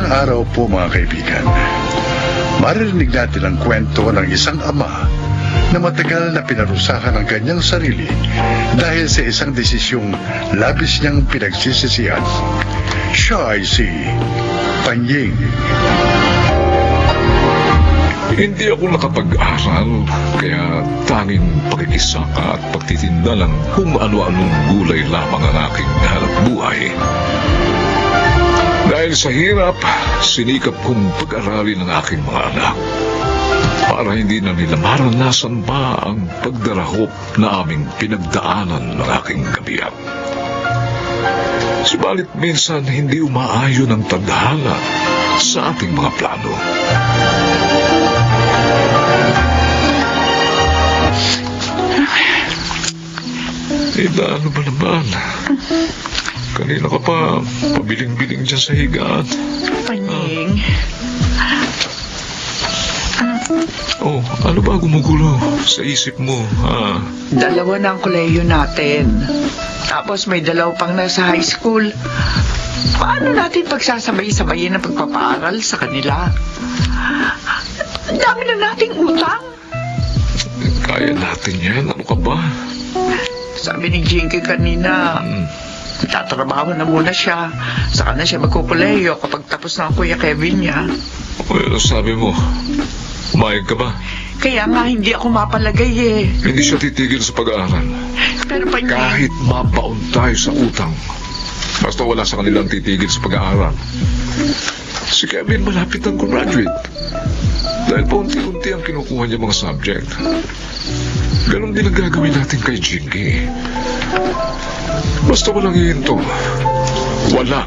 araw po mga kaibigan, maririnig natin ang kwento ng isang ama na matagal na pinarusahan ang kanyang sarili dahil sa isang desisyong labis niyang pinagsisisihan. Siya ay si Panying. Hindi ako nakapag-aral, kaya tanging pakikisaka at pagtitinda lang kung ano-anong gulay lamang ang aking hanap buhay. Dahil sa hirap, sinikap kong pag-aralin ang aking mga anak para hindi na nila maranasan pa ang pagdarahop na aming pinagdaanan ng aking kabiyak. Subalit minsan hindi umaayon ang tadhana sa ating mga plano. Ida, ano ba naman? Kanina ka pa pabiling-biling dyan sa higaan. Panying. Oh, ano ba gumugulo sa isip mo, ha? Dalawa na ang kolehiyo natin. Tapos may dalawa pang nasa high school. Paano natin pagsasabay-sabayin ang pagpapaaral sa kanila? Ang dami na nating utang. Kaya natin yan. Ano ka ba? Sabi ni Jinky kanina, tatrabaho na muna siya. Saka na siya magkukulehiyo kapag tapos na ang Kuya Kevin niya. Well, sabi mo, umayag ka ba? Kaya nga hindi ako mapalagay eh. Hindi siya titigil sa pag-aaral. Pero Panying, Kahit mabaon tayo sa utang, basta wala sa kanilang titigil sa pag-aaral. Si Kevin malapit ng graduate. Dahil paunti-unti ang kinukuha niya mga subject. Ganon din ang gagawin natin kay Jinky. Basta walang hihinto. Wala.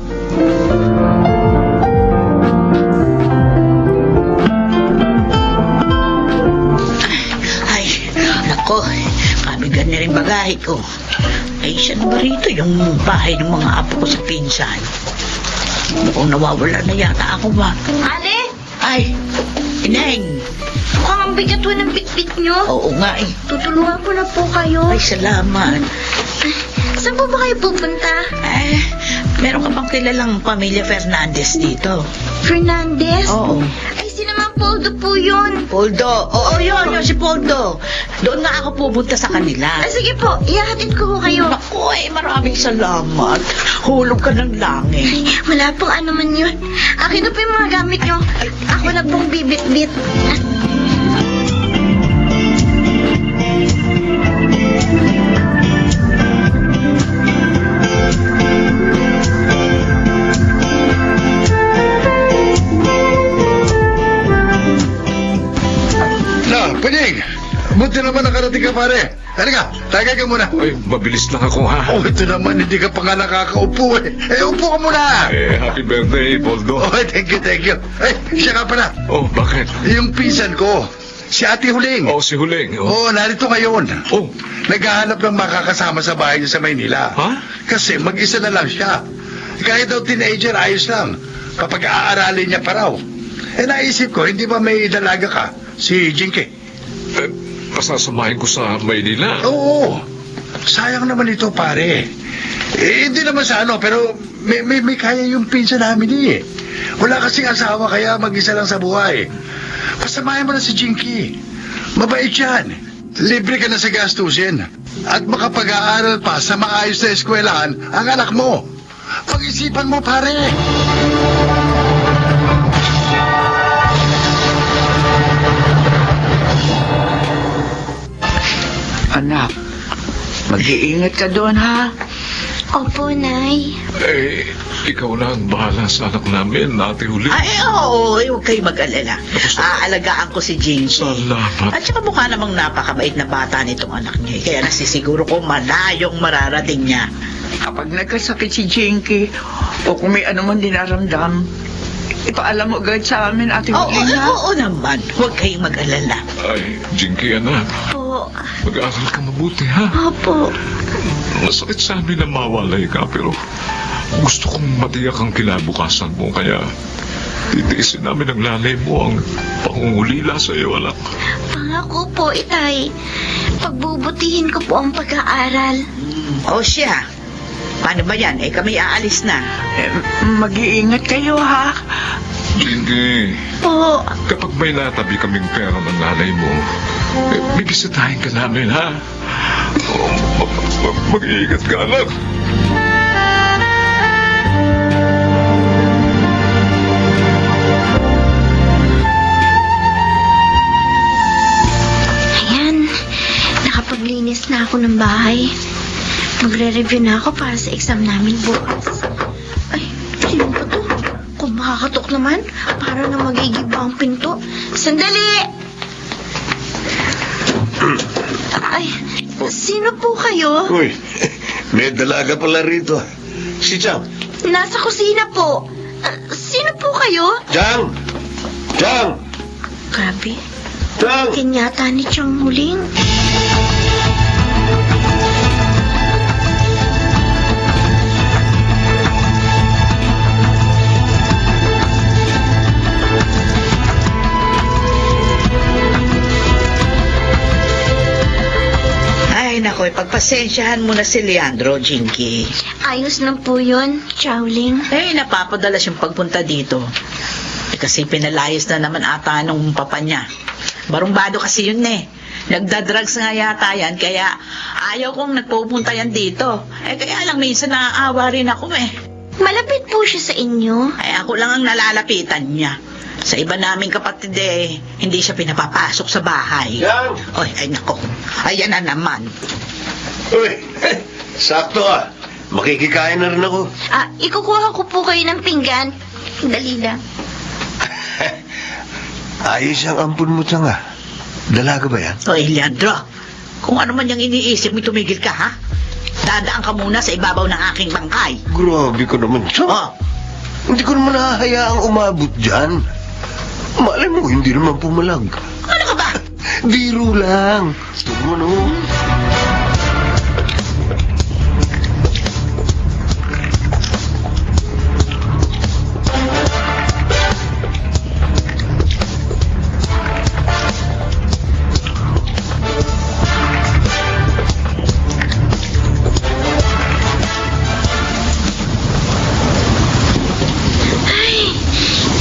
Ay, nako, kabigan na rin bagahe ko. Ay, saan ba rito yung bahay ng mga apo ko sa pinsan? Mukhang nawawala na yata ako ba? Ale, Ay, Ineng! mukhang ang bigat po ng bitbit nyo. Oo nga eh. Tutulungan ko na po kayo. Ay, salamat. Saan po ba kayo pupunta? Eh, meron ka bang kilalang pamilya Fernandez dito? Fernandez? Oo. Ay, si naman Poldo po yun. Poldo. Oo, yun si Poldo. Doon nga ako pupunta sa kanila. Ah, sige po, ihahatid ko po kayo. Naku, maraming salamat. Hulog ka ng langit. Wala pong ano man yun. Akin na po yung mga gamit nyo. Ako na pong bibit-bit. Na, Panying! Buti naman nakarating ka pare. Halika, tagay ka muna. Ay, mabilis lang ako, ha? Oh, ito naman, hindi ka pa nga nakakaupo eh. Eh, upo ka muna. Happy birthday, Poldo. Oh, thank you, thank you. Ay, siya ka pala. Oh, bakit? Yung pinsan ko, si Ate Huling. Oh, si Huling. Oh, narito ngayon. Oh, Naghahanap ng makakasama sa bahay niya sa Maynila. ha? Kasi mag-isa na lang siya. Kahit daw teenager, ayos lang. Kapag aaralin niya pa raw. Eh, naisip ko, hindi ba may dalaga ka? Si Jinky. Eh, pasasamahin ko sa Maynila. Oo. Sayang naman ito, pare. Eh, hindi naman sa ano, pero may kaya yung pinsan namin eh. Wala kasing asawa, kaya mag-isa lang sa buhay. Pasamahin mo na si Jinky. Mabait yan. Libre ka na sa gastusin. At makapag-aaral pa sa maayos na eskwelahan ang anak mo. Pag-isipan mo, pare. anak, mag-iingat ka doon ha. Opo, Nay. Eh, ikaw na ang bahala sa anak namin, Ate Huling. Ay, oo, huwag kayo mag-alala. Aalagaan ko si Jinky. Salamat. At saka mukha namang napakabait na bata nitong anak niya. Kaya nasisiguro ko malayong mararating niya. Kapag nagkasakit si Jinky, o kung may ano man dinaramdam, ipaalam mo agad sa amin, Ate Oo, Huling ha. oo naman. Huwag kayong mag-alala. Ay, Jinky, anak. Po. Mag-aaral ka mabuti, ha? Opo. Masakit sa amin na mawalay ka, pero gusto kong matiyak ang kinabukasan mo, kaya titiisin namin ang lalay mo ang pangungulila sa iyo, anak. Pangako po, Itay. Pagbubutihin ko po ang pag-aaral. O siya, Paano ba yan? Kami aalis na. Mag-iingat kayo, ha? Hindi. Po. Kapag may natabi kaming pera ng nanay mo, bibisitahin ka namin, ha? Mag-iingat ka, anak. Ayan. Nakapaglinis na ako ng bahay. Magre-review na ako para sa exam namin bukas. Ay, sino ba to? Kung makakatok naman, para na magigiba ang pinto. Sandali! Ay, sino po kayo? Uy, may dalaga pala rito. Si Chang. Nasa kusina po. Sino po kayo? Chang! Chang! Grabe. Chang! Kinyata ni Chang huling. Ay, nako, pagpasensyahan mo na si Leandro, Jinky. Ayos lang po yun, Chowling. Napapadalas yung pagpunta dito. Kasi pinalayas na naman ata nung papa niya. Barumbado kasi yun Nagdadrugs nga yata yan, kaya ayaw kong nagpupunta yan dito. Kaya lang minsan naaawa rin ako Malapit po siya sa inyo. Ako lang ang nalalapitan niya. Sa iba naming kapatid hindi siya pinapapasok sa bahay. Chang! Ay nako, ayan na naman. Uy, sakto ah. Makikikain na rin ako. Ikukuha ko po kayo ng pinggan. Dali lang. Ayos ang ampun mo, Chang ah. Dalaga ba yan? Oy, Leandro, kung ano man yung iniisip mo, tumigil ka, ha? Dadaan ka muna sa ibabaw ng aking bangkay. Grabe ko naman, Chang. Oh, Hindi ko naman hahayaang umabot dyan. Malay mo, hindi naman pumalag. ano ka ba? Biro lang. Tumo, no?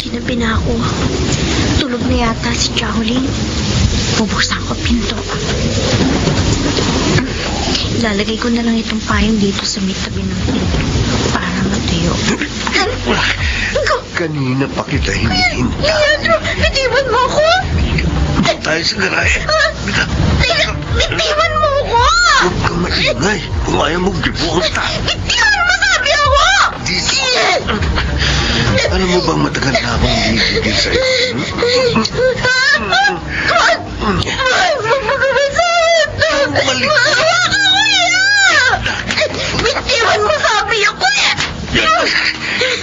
Ginabi na ako. Tulog na yata si Chowling. Bubuksan ko pinto. Lalagay ko na lang itong payong dito sa may tabi ng pinto para matayo. Kanina pa kita hinihinta. Leandro, bitiwan mo ako! Tayo sa garahe. Bitiwan mo ako! Huwag kang maingay. Kung ayaw mo, gibuhos ta. Bitiwan mo sabi ako! Alam mo bang matagal na akong hihigil sa'yo? Bumalik ka! Bitiwan mo sabi ako eh!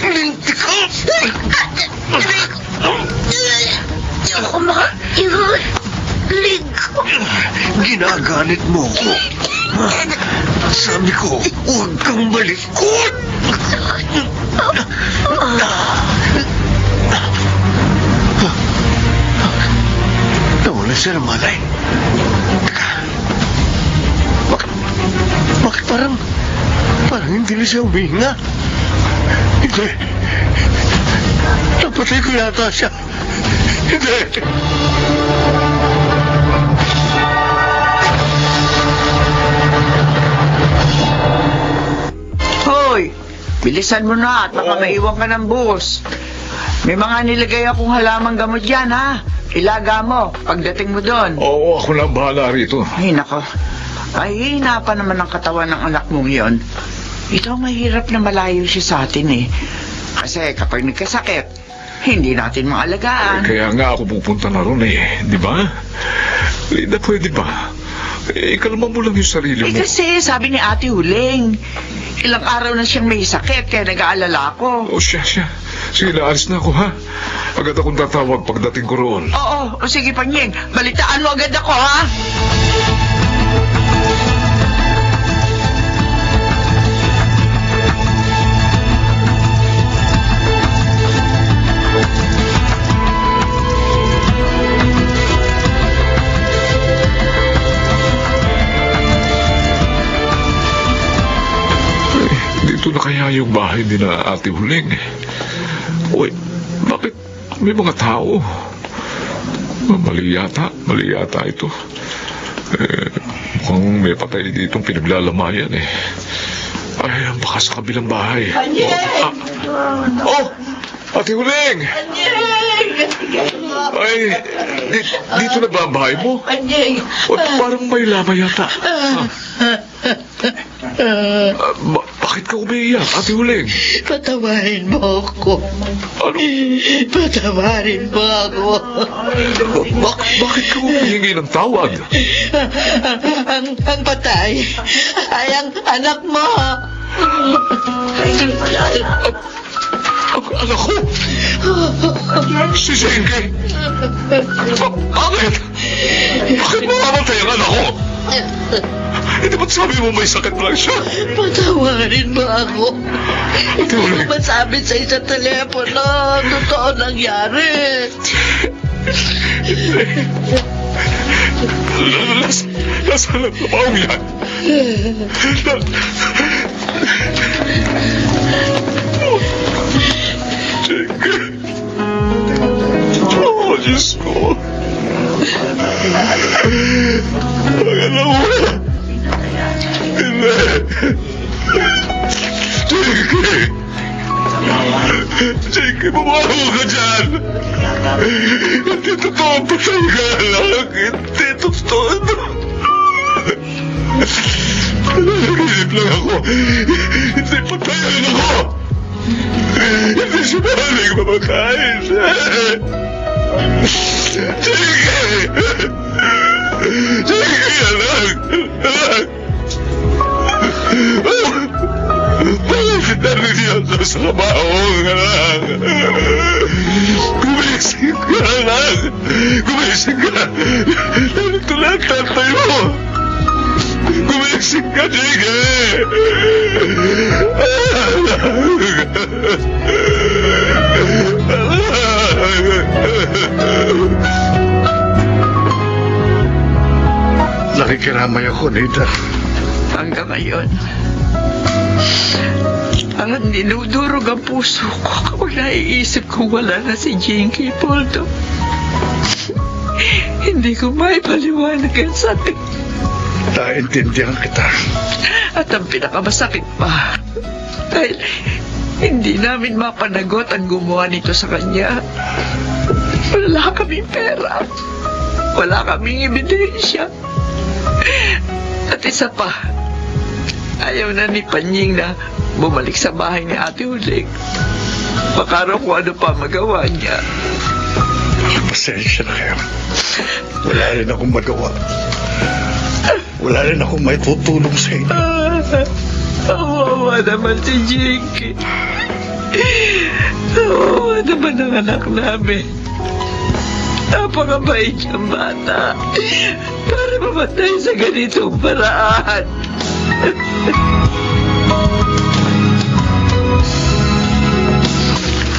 Linti ko! Ako makaiwan. Ligo. Ginagalit mo ko. Sabi ko, huwag kang malikot! Nawala siya ng malay. Teka. Bakit parang hindi na siya humihinga? Hindi. Napatay ko yata siya. Hindi. Hoy, bilisan mo na at baka maiwan ka ng bus. May mga nilagay akong halamang gamot yan, ha? Ilaga mo pagdating mo doon. Oo, ako na ang bahala rito. Ay, nako. Ay, hina pa naman ang katawan ng anak mong yon. Ito ang mahirap na malayo siya sa atin Kasi kapag nagkasakit, hindi natin maalagaan. Kaya nga ako pupunta na ron di ba? Linda, pwede ba? Kalma mo lang yung sarili mo. Kasi sabi ni Ate Huling, ilang araw na siyang may sakit kaya nag-aalala ako. Siya. Sige na, alis na ako, ha? Agad akong tatawag pagdating ko roon. Oo, sige Panyeng, balitaan mo agad ako, ha? ito na kaya yung bahay ni na Ate Huling? Uy, bakit may mga tao? Mali yata ito. Mukhang may patay ditong pinaglalamayan eh. Ay, baka sa kabilang bahay. Ate Huling! Ay, dito na ba ang bahay mo? O, parang may lama yata. Bakit ka umiiyak, Ate Huling? Patawarin mo ako. Ano? Patawarin mo ako. Bakit ka humihingi ng tawad? Ang patay ay ang anak mo. Ang anak ko? Si Zenke? Bakit? Bakit mamamatay ang anak ko? Hindi ba't sabi mo may sakit lang siya? Patawarin mo ako. Ate Hindi Huling. ko masabi sa isang telepono. Totoo nangyari. Nasa labaw yan. Zenke. Oh, Diyos ko. Ang anak ko. Hindi. Jake, bumaho ka dyan! Hindi totoo ang patay ka lang! Hindi totoo ito! Nanaginip lang ako! Hindi patay ang ako! Hindi siya mahaling mamatay! Jake! Jake, anak! Anak! Bakit nariyan ka sa trabaho, anak? Gumising ka, anak! Gumising ka! Narito na ang tatay mo! Gumising ka, Jake! Nakikiramay ako, Nathan. Hanggang ngayon, parang dinudurog ang puso ko kapag naiisip kong wala na si Jinky Poldo. Hindi ko maipaliwanag ang sakit. Naintindihan kita. At ang pinakamasakit pa, dahil hindi namin mapanagot ang gumawa nito sa kanya. Wala kaming pera. Wala kaming ebidensya. At isa pa, ayaw na ni Panying na bumalik sa bahay ni Ate Huling. Baka raw kung ano pa magawa niya. Pasensya na kayo. Wala rin akong magawa. Wala rin akong may tutulong sa inyo. Awawa naman si Jinky. Awawa naman ang anak namin. Napakabait niyang bata. Para mamatay sa ganitong paraan.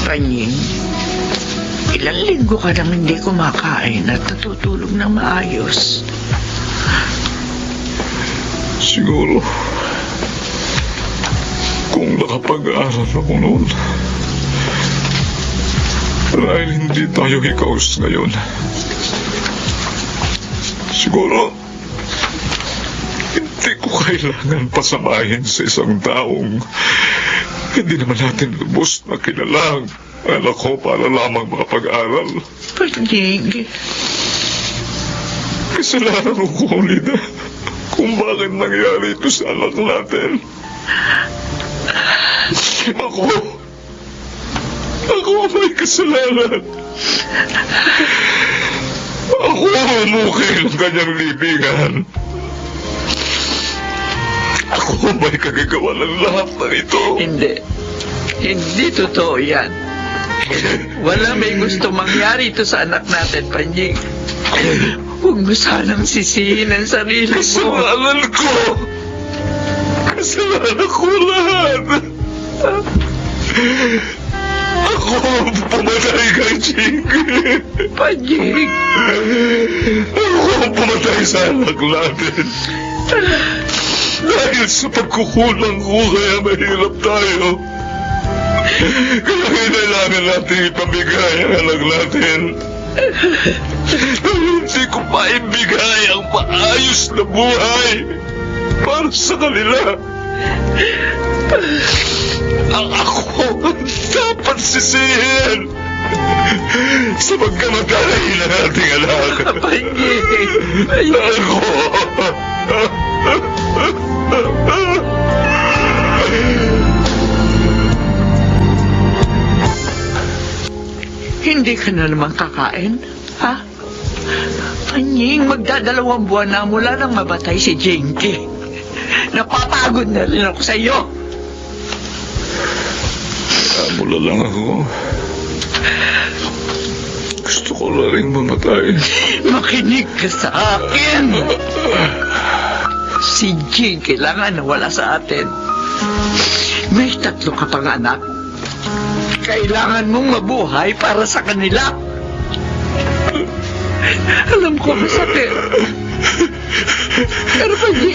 Panying, ilang linggo ka nang hindi kumakain at natutulog ng maayos. Siguro, kung nakapag-aaral ako noon, dahil hindi tayo hikaos ngayon, siguro, hindi ko kailangan pasamahin sa isang taong hindi naman natin lubos na kilala ang anak ko para lamang makapag-aral. Panying, Kasalanan ko, Lida, kung bakit nangyari ito sa anak natin. Ako may kasalanan. Ako ang umukay ng kanyang libingan. Ako may kagagawa ng lahat ng ito. Hindi. Hindi totoo yan. Wala may gusto mangyari ito sa anak natin, Panying. Huwag mo sanang sisihin ang sarili mo. Kasalanan ko. Kasalanan ko lahat. Ako ang pumatay kay Jinky. Panying. Ako ang pumatay sa anak natin. Dahil sa pagkukulang ko, kaya mahirap tayo. Kaya kailangan natin ipamigay ang anak natin. Hindi ko maibigay ang maayos na buhay para sa kanila. Ang ako ang dapat sisihin sa pagkamatay ng ating anak. Ako. Hindi ka na naman kakain, ha? Panying, magdadalawang buwan na mula nang mabatay si Jinky. Napapagod na rin ako sa iyo. Mula lang ako. Gusto ko na rin mamatay. Makinig ka sa akin. Si Jinky kailangan nawala sa atin. May 3 ka pang anak. Kailangan mong mabuhay para sa kanila. Alam ko masakit. Pero pwede,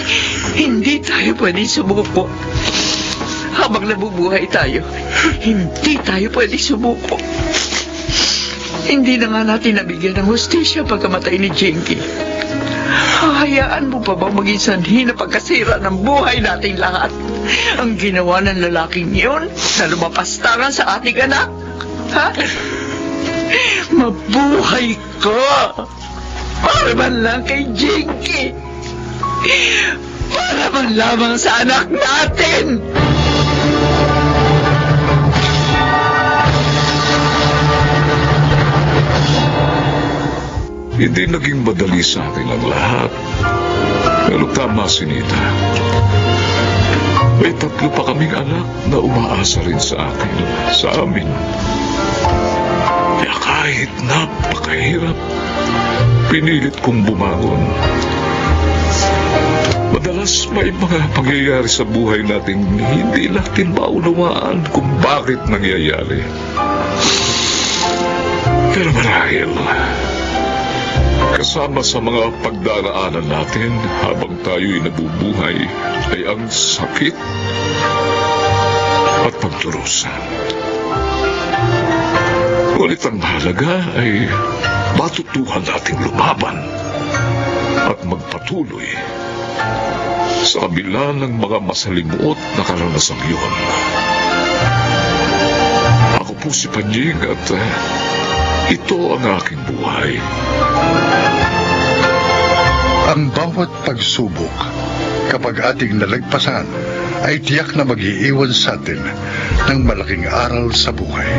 hindi tayo pwede sumuko. Habang nabubuhay tayo, hindi tayo pwede sumuko. Hindi na nga natin nabigyan ng hustisya pagkamatay ni Jinky. Hahayaan mo pa bang maging sanhi na pagkasira ng buhay nating lahat? Ang ginawa ng lalaking yun na lumapastangan sa ating anak? Ha? Mabuhay ka! Para man lang kay Jinky! Para man lamang sa anak natin! Hindi naging madali sa akin ang lahat. Pero tama si Nita. May 3 pa kaming anak na umaasa rin sa atin, sa amin. Kaya kahit napakahirap, pinilit kong bumangon. Madalas may mga pangyayari sa buhay natin hindi natin maunawaan kung bakit nangyayari. Pero marahil, kasama sa mga pagdaraanan natin habang tayo'y nabubuhay ay ang sakit at pagdurusa. Ngunit ang mahalaga ay matutuhan nating lumaban at magpatuloy sa kabila ng mga masalimuot na karanasang yun. Ako po si Panying at ito ang aking buhay. Ang bawat pagsubok, kapag ating nalagpasan, ay tiyak na mag-iiwan sa atin ng malaking aral sa buhay.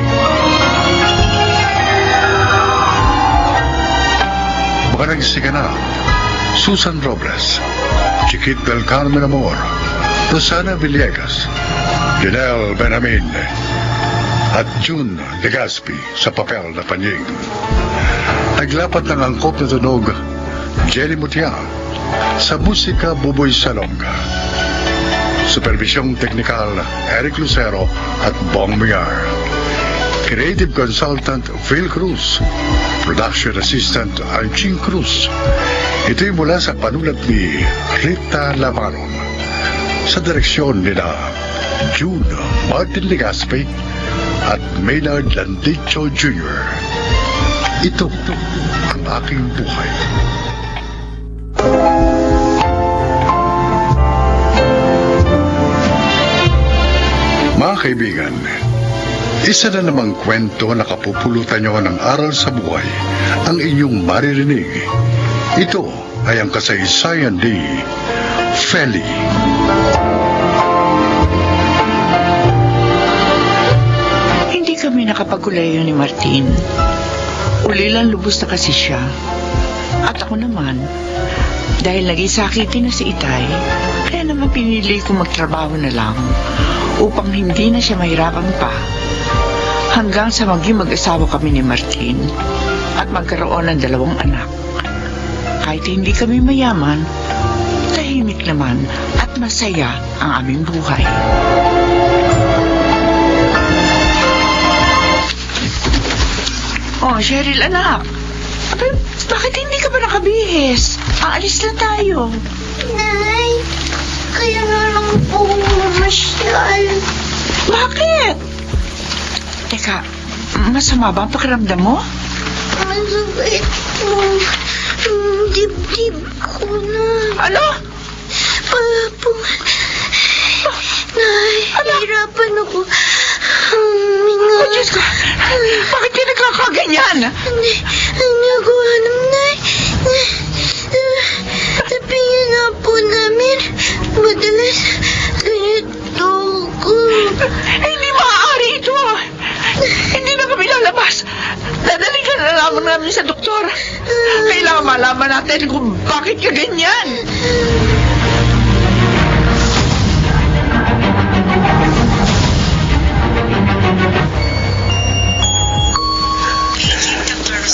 Mga nagsiganap, Susan Robles, Chiquit del Carmen Amor, Rosana Villegas, Janelle Benamin, at June Legaspi sa papel na Panying. Naglapat ng angkop na tunog, Jelly Mutiang, sa musika Buboy Salonga. Supervisyong teknikal, Eric Lucero at Bong Migar. Creative Consultant, Phil Cruz. Production Assistant, Archie Cruz. Ito'y mula sa panulat ni Rita Lamaron. Sa direksyon nila June Martin Legaspi at Maynard Landicho Jr. Ito ang aking buhay. Mga kaibigan, isa na namang kwento na kapupulutan nyo ng aral sa buhay ang inyong maririnig. Ito ay ang kasaysayan ni Feli. Hindi kami nakapagulayo ni Martin. Ulilang lubos na kasi siya. At ako naman, dahil naging sakitin na si Itay, kaya naman pinili ko magtrabaho na lang upang hindi na siya mahirapan pa hanggang sa maging mag-asawa kami ni Martin at magkaroon ng 2 anak. Kahit hindi kami mayaman, tahimik naman at masaya ang aming buhay. Oh, Cheryl, anak. Bakit hindi ka ba nakabihis? Aalis na tayo. Nay, kaya nga lang po mamasyal. Bakit? Teka, masama ba ang pakiramdam mo? Masakit po. Dibdib ko na. Ano? Wala po. Nahihirapan ako. Huminga. Oh, Diyos ko! Bakit ka nagkakaganyan? Hindi ako alam, Nay. Sabihin nga po namin, madalas ganito ko. Hindi maaari ito. Hindi na kami lalabas. Dadali ka na lamang namin sa doktor. Kailangan malaman natin kung bakit ka ganyan.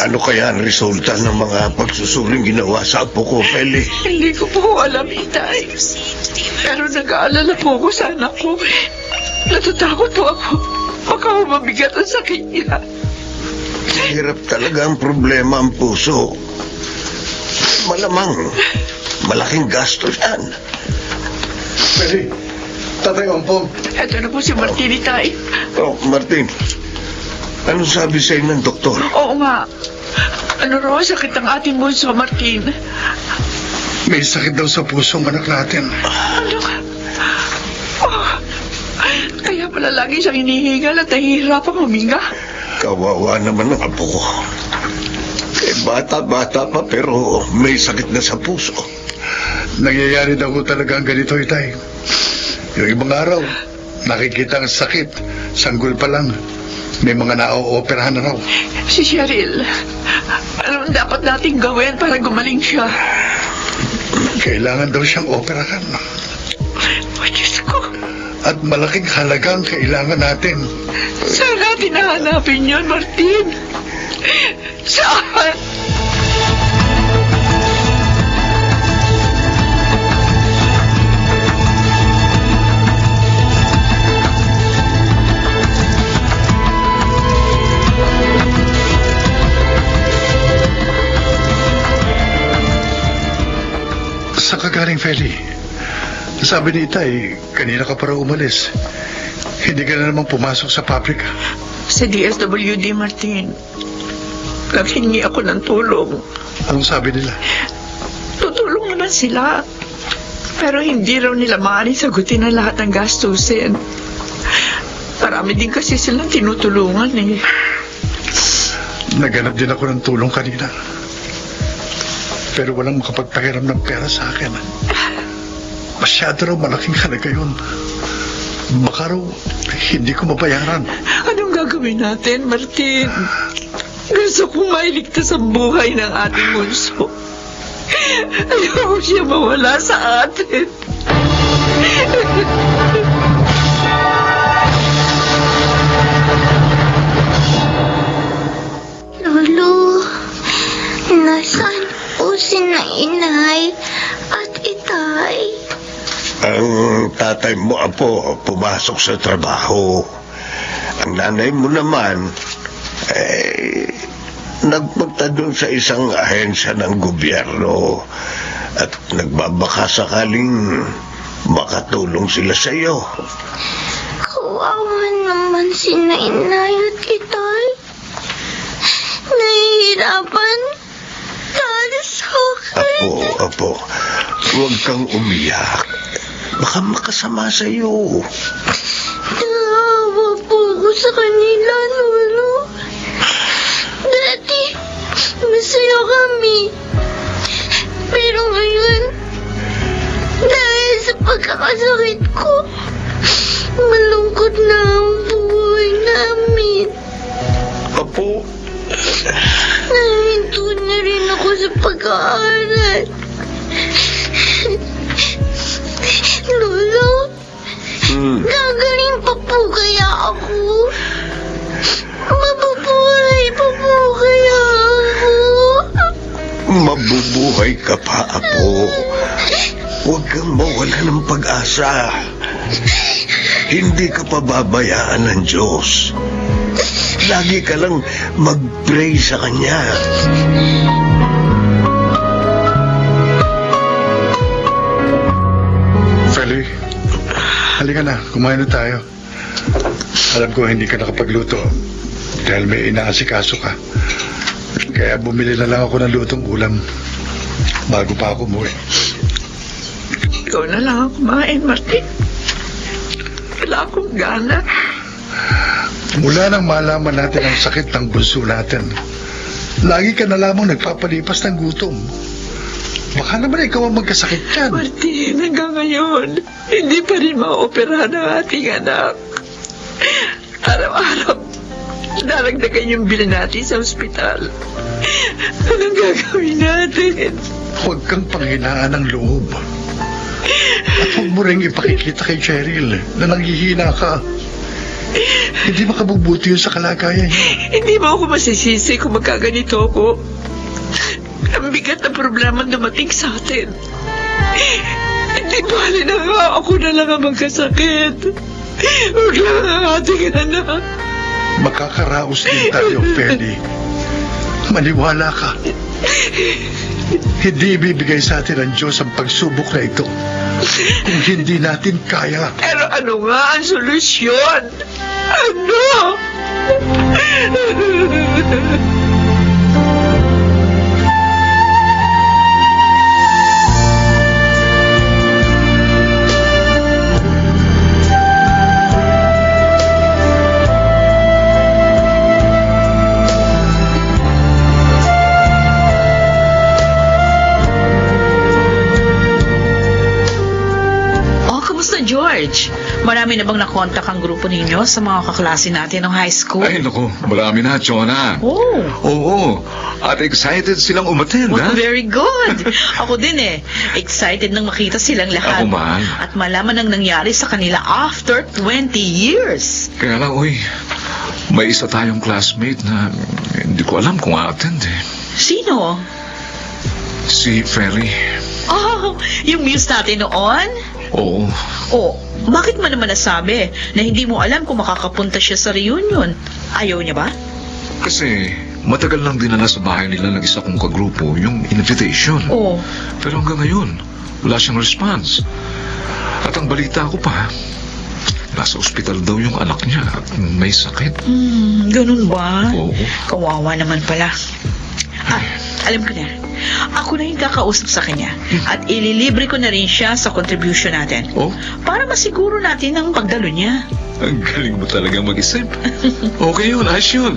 Ano kaya ang resulta ng mga pagsusuling ginawa sa apo ko, Feli? Hindi ko po alam, Itay. Pero nag-aalala po ako sa anak ko. Natatakot po ako. Baka mabigat ang sakit niya. Hirap talaga ang problema ang puso. Malamang, malaking gastos yan. Feli, Tatay Ompong. Ito na po si Martin, Itay. Oh, Martin, anong sabi sa'yo ng doktor? Oo nga. Ano raw ang sakit ng ating bunso, Martin? May sakit daw sa puso ang anak natin. Ano ka? Oh, kaya pala lagi siyang hinihingal at nahihirapang huminga. Kawawa naman ang apo ko. Bata-bata pa pero may sakit na sa puso. Nangyayari daw talaga ang ganito, Itay. Yung ibang araw, nakikita ang sakit. Sanggol pa lang. May mga na-ooperahan na raw. Si Cheryl, anong dapat nating gawin para gumaling siya? Kailangan daw siyang operahan. Oh, Diyos ko. At malaking halaga ang kailangan natin. Saan natin nahanapin yun, Martin? Saan? Saan ka galing, Feli? Sabi ni Itay, kanina ka para umalis. Hindi ka na naman pumasok sa pabrika. Sa DSWD, Martin. Naghingi ako ng tulong. Anong sabi nila? Tutulong naman sila. Pero hindi raw nila maaaring sagutin ang lahat ng gastusin. Marami din kasi silang tinutulungan eh. Naganap din ako ng tulong kanina. Pero walang makapagpahiram ng pera sa akin. Masyado raw malaking halaga yun. Baka raw hindi ko mabayaran. Anong gagawin natin, Martin? Gusto kong mailigtas ang buhay ng ating bunso. Ayaw siya mawala sa atin. Lolo, nasaan po si Inay at Itay? Ang tatay mo, apo, pumasok sa trabaho. Ang nanay mo naman, nagpunta doon sa isang ahensya ng gobyerno at nagbabaka sakaling makatulong sila sa iyo. Kawawa naman si Inay at Itay. Nahihirapan dahil sa akin. Apo, huwag kang umiyak. Baka makasama sa iyo. Naawa po ako sa kanila, Lolo. Dati, masaya kami. Pero ngayon, dahil sa pagkakasakit ko, malungkot na ang buhay namin. Apo, Nahinto na rin ako sa pag-aaral. Lolo, gagaling pa po kaya ako? Mabubuhay pa po kaya ako? mabubuhay ka pa, apo. Huwag kang mawala ng pag-asa. Hindi ka pababayaan ng Diyos. Lagi ka lang mag-pray sa Kanya. Feli, halika na, kumain na tayo. Alam ko hindi ka nakapagluto dahil may inaasikaso ka. Kaya bumili na lang ako ng lutong ulam bago pa ako umuwi. Ikaw na lang ang kumain, Martin. Wala akong gana. Mula nang malaman natin ang sakit ng bunso natin, lagi ka na lamang nagpapalipas ng gutom. Baka naman ikaw ang magkasakit yan. Martin, hanggang ngayon, hindi pa rin maoperahan ang ating anak. Araw-araw, daragdagan yung bill natin sa ospital. Anong gagawin natin? Huwag kang panghinaan ng loob. At huwag mo rin ipakikita kay Cheryl na nanghihina ka. Hindi makabubuti yun sa kalagayan niya. Hindi mo ako masisisi kung magkaganito ako. Ang bigat na problema dumating sa atin. Hindi bali na nga ako na lang ang magkasakit. Huwag lang ang ating anak. Makakaraos din tayo, Feli. Maniwala ka. Hindi ibibigay sa atin ng Diyos ang pagsubok na ito kung hindi natin kaya. Pero ano nga ang solusyon? Ano? George, marami na bang nakontak ang grupo ninyo sa mga kaklase natin ng high school? Ay, naku, marami na, Chona. Oh. Oo, at excited silang umattend, ha? Very good. Ako din excited nang makita silang lahat. Ako man. At malaman ang nangyari sa kanila after 20 years. Kaya lang, uy, may isa tayong classmate na hindi ko alam kung a-attend eh. Sino? Si Ferry. Oh, yung muse natin noon? Oo. Oh, bakit mo naman nasabi na hindi mo alam kung makakapunta siya sa reunion? Ayaw niya ba? Kasi matagal lang din na nasa bahay nila ng isa kong kagrupo yung invitation. Oh. Pero hanggang ngayon, wala siyang response. At ang balita ko pa, nasa ospital daw yung anak niya at may sakit. Ganun ba? Oo. Kawawa naman pala. Alam ko na. Ako na yung kakausap sa kanya. At ililibre ko na rin siya sa contribution natin. Oh? Para masiguro natin ang pagdalo niya. Ang galing mo talagang mag-isip. Okay yun, ayos yun.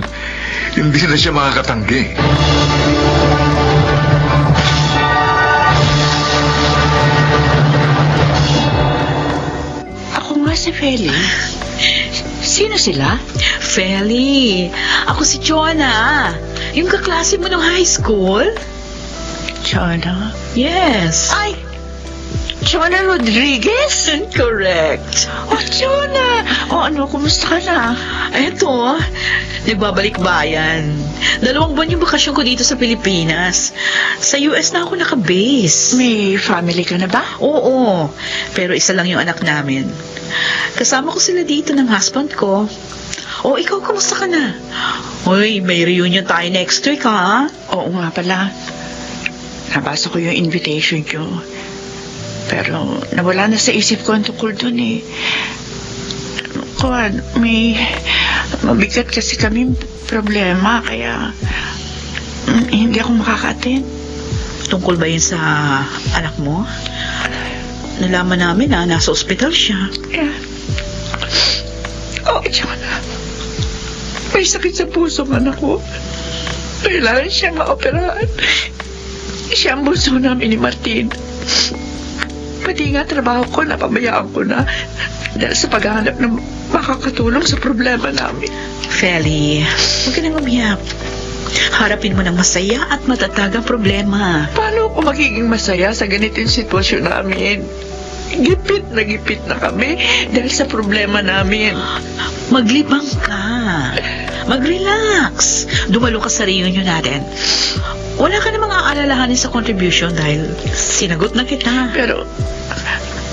Hindi na siya makakatanggi. Ako nga si Feli. Sino sila? Feli, ako si Chona. Yung kaklase mo ng high school? Chona? Yes. Ay! Chona Rodriguez? Correct. Oh, Chona! Oh, ano, kumusta ka na? Eto, nagbabalik bayan. 2 buwan yung bakasyon ko dito sa Pilipinas. Sa US na ako nakabase. May family ka na ba? Oo, pero isa lang yung anak namin. Kasama ko sila dito ng husband ko. O, ikaw, kamusta ka na? Uy, may reunion tayo next week, ha? Oo nga pala. Nabasa ko yung invitation nyo. Pero nawala na sa isip ko ang tungkol dun eh. Kuwan, may mabigat kasi kami problema, kaya hindi ako makaka-attend. Tungkol ba yun sa anak mo? Nalaman namin na nasa ospital siya. Yeah. Oh, Chona. May sakit sa puso ang anak ko. Kailangan siyang maoperahan. Siya ang bunso namin ni Martin. Pati nga trabaho ko, napabayaan ko na dahil sa paghahanap ng makakatulong sa problema namin. Feli, huwag ka nang umiyak. Harapin mo ng masaya at matatag ang problema. Paano ako magiging masaya sa ganitong sitwasyon namin? Gipit na kami dahil sa problema namin. Maglibang ka. Mag-relax. Dumalo ka sa reunion natin. Wala ka namang aalalahanin sa contribution dahil sinagot na kita. Pero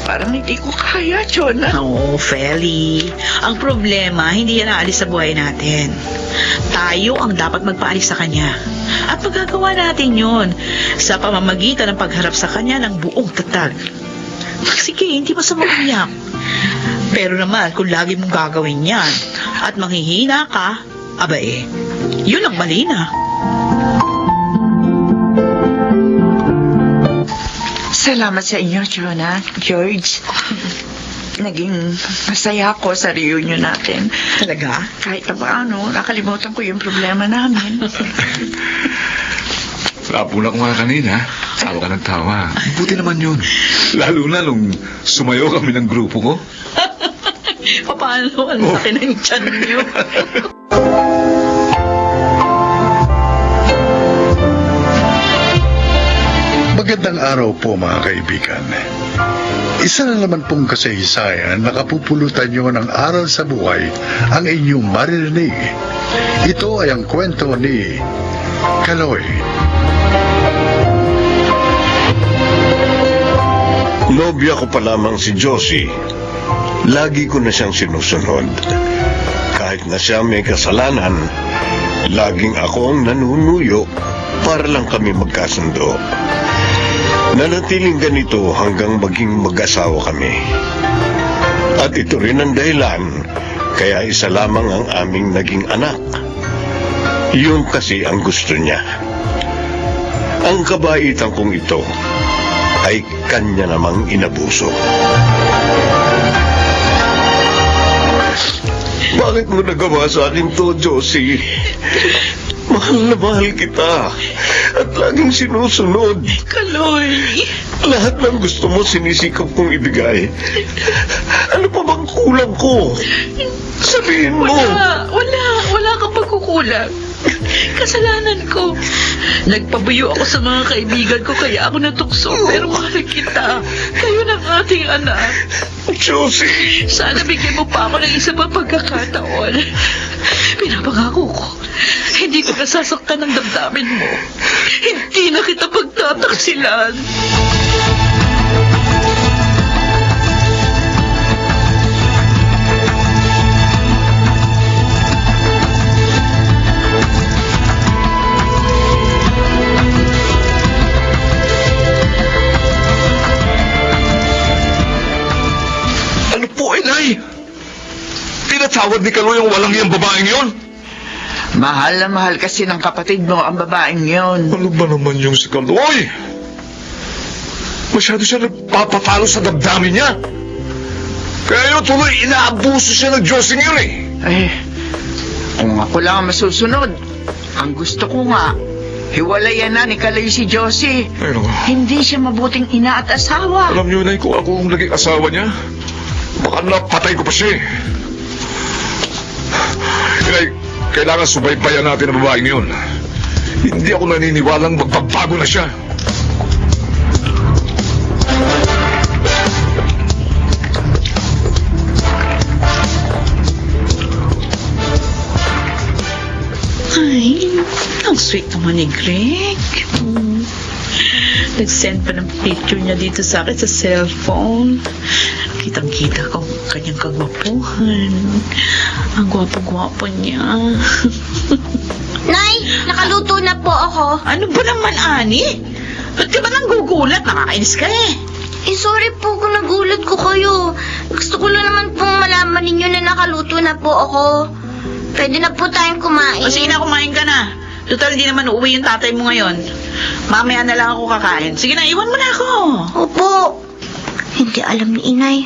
parang hindi ko kaya, Chona. Oo, Feli. Ang problema, hindi yan aalis sa buhay natin. Tayo ang dapat magpaalis sa kanya. At magagawa natin yun sa pamamagitan ng pagharap sa kanya ng buong tatag. Sige, hindi masama umiyak. Pero naman, kung lagi mong gagawin yan at manghihina ka, aba yun ang mali na. Salamat sa inyo, Jonah, George. Naging masaya ako sa reunion natin. Talaga? Kahit na paano, nakalimutan ko yung problema namin. Napuna ko nga kanina. Tawa ka ng tawa. Buti naman yun. Lalo na nung sumayo kami ng grupo ko. Paano? Ang laki ng tiyan niyo. Magandang araw po mga kaibigan. Isa na naman pong kasaysayan na kapupulutan nyo ng aral sa buhay ang inyong maririnig. Ito ay ang kwento ni Kaloy. Nobya ko pa lamang si Josie. Lagi ko na siyang sinusunod. Kahit na siya may kasalanan, laging ako ang nanunuyo para lang kami magkasundo. Nanatiling ganito hanggang maging mag-asawa kami. At ito rin ang dahilan kaya isa lamang ang aming naging anak. Yun kasi ang gusto niya. Ang kabaitan kong ito ay kanya namang inabuso. Bakit mo nagawa sa akin to, Josie? Mahal na mahal kita at laging sinusunod. Kaloy! Lahat ng gusto mo sinisikap kong ibigay. Ano pa bang kulang ko? Sabihin mo. Wala kang pagkukulang. Kasalanan ko. Nagpabuyo ako sa mga kaibigan ko kaya ako natukso. Pero mahal kita. Kayo ng ating anak. Josie! Sana bigyan mo pa ako ng isa pang pagkakataon. Pinapangako ko, hindi ko nasasaktan ng damdamin mo. Hindi na kita pagtataksilan. Ano po, inay? Tinatawad ni Kaloy ang walang iyang babaeng yun? Mahal na mahal kasi ng kapatid mo ang babaeng yun. Ano ba naman yung si Kaloy? Masyado siya nagpapatalo sa damdamin niya. Kaya yun tuloy, inaabuso siya ng Diyosing yun eh. Kung ako lang ang masusunod, ang gusto ko nga, hiwalayan na ni Kaloy si Josie. Ay, naku. Hindi siya mabuting ina at asawa. Alam niyo, inay, kung ako ang naging asawa niya, baka napatay ko pa siya eh. Inay, kailangan subaybayan natin ang babaeng yun. Hindi ako naniniwalang magbabago na siya. Ay, ang sweet naman ni Greg. Nag-send pa ng picture niya dito sa akin sa cellphone. Kitang-kita ko ang kanyang kagwapuhan. Ang gwapo-gwapo niya. Nay, nakaluto na po ako. Ano ba naman, Ani? Ba't ka ba nang gugulat? Nakakainis ka eh. Sorry po kung nagulat ko kayo. Gusto ko lang naman pong malaman ninyo na nakaluto na po ako. Pwede na po tayong kumain. O sige na, kumain ka na. Total, hindi naman uuwi yung tatay mo ngayon. Mamaya na lang ako kakain. Sige na, iwan mo na ako. Opo. Hindi alam ni Inay.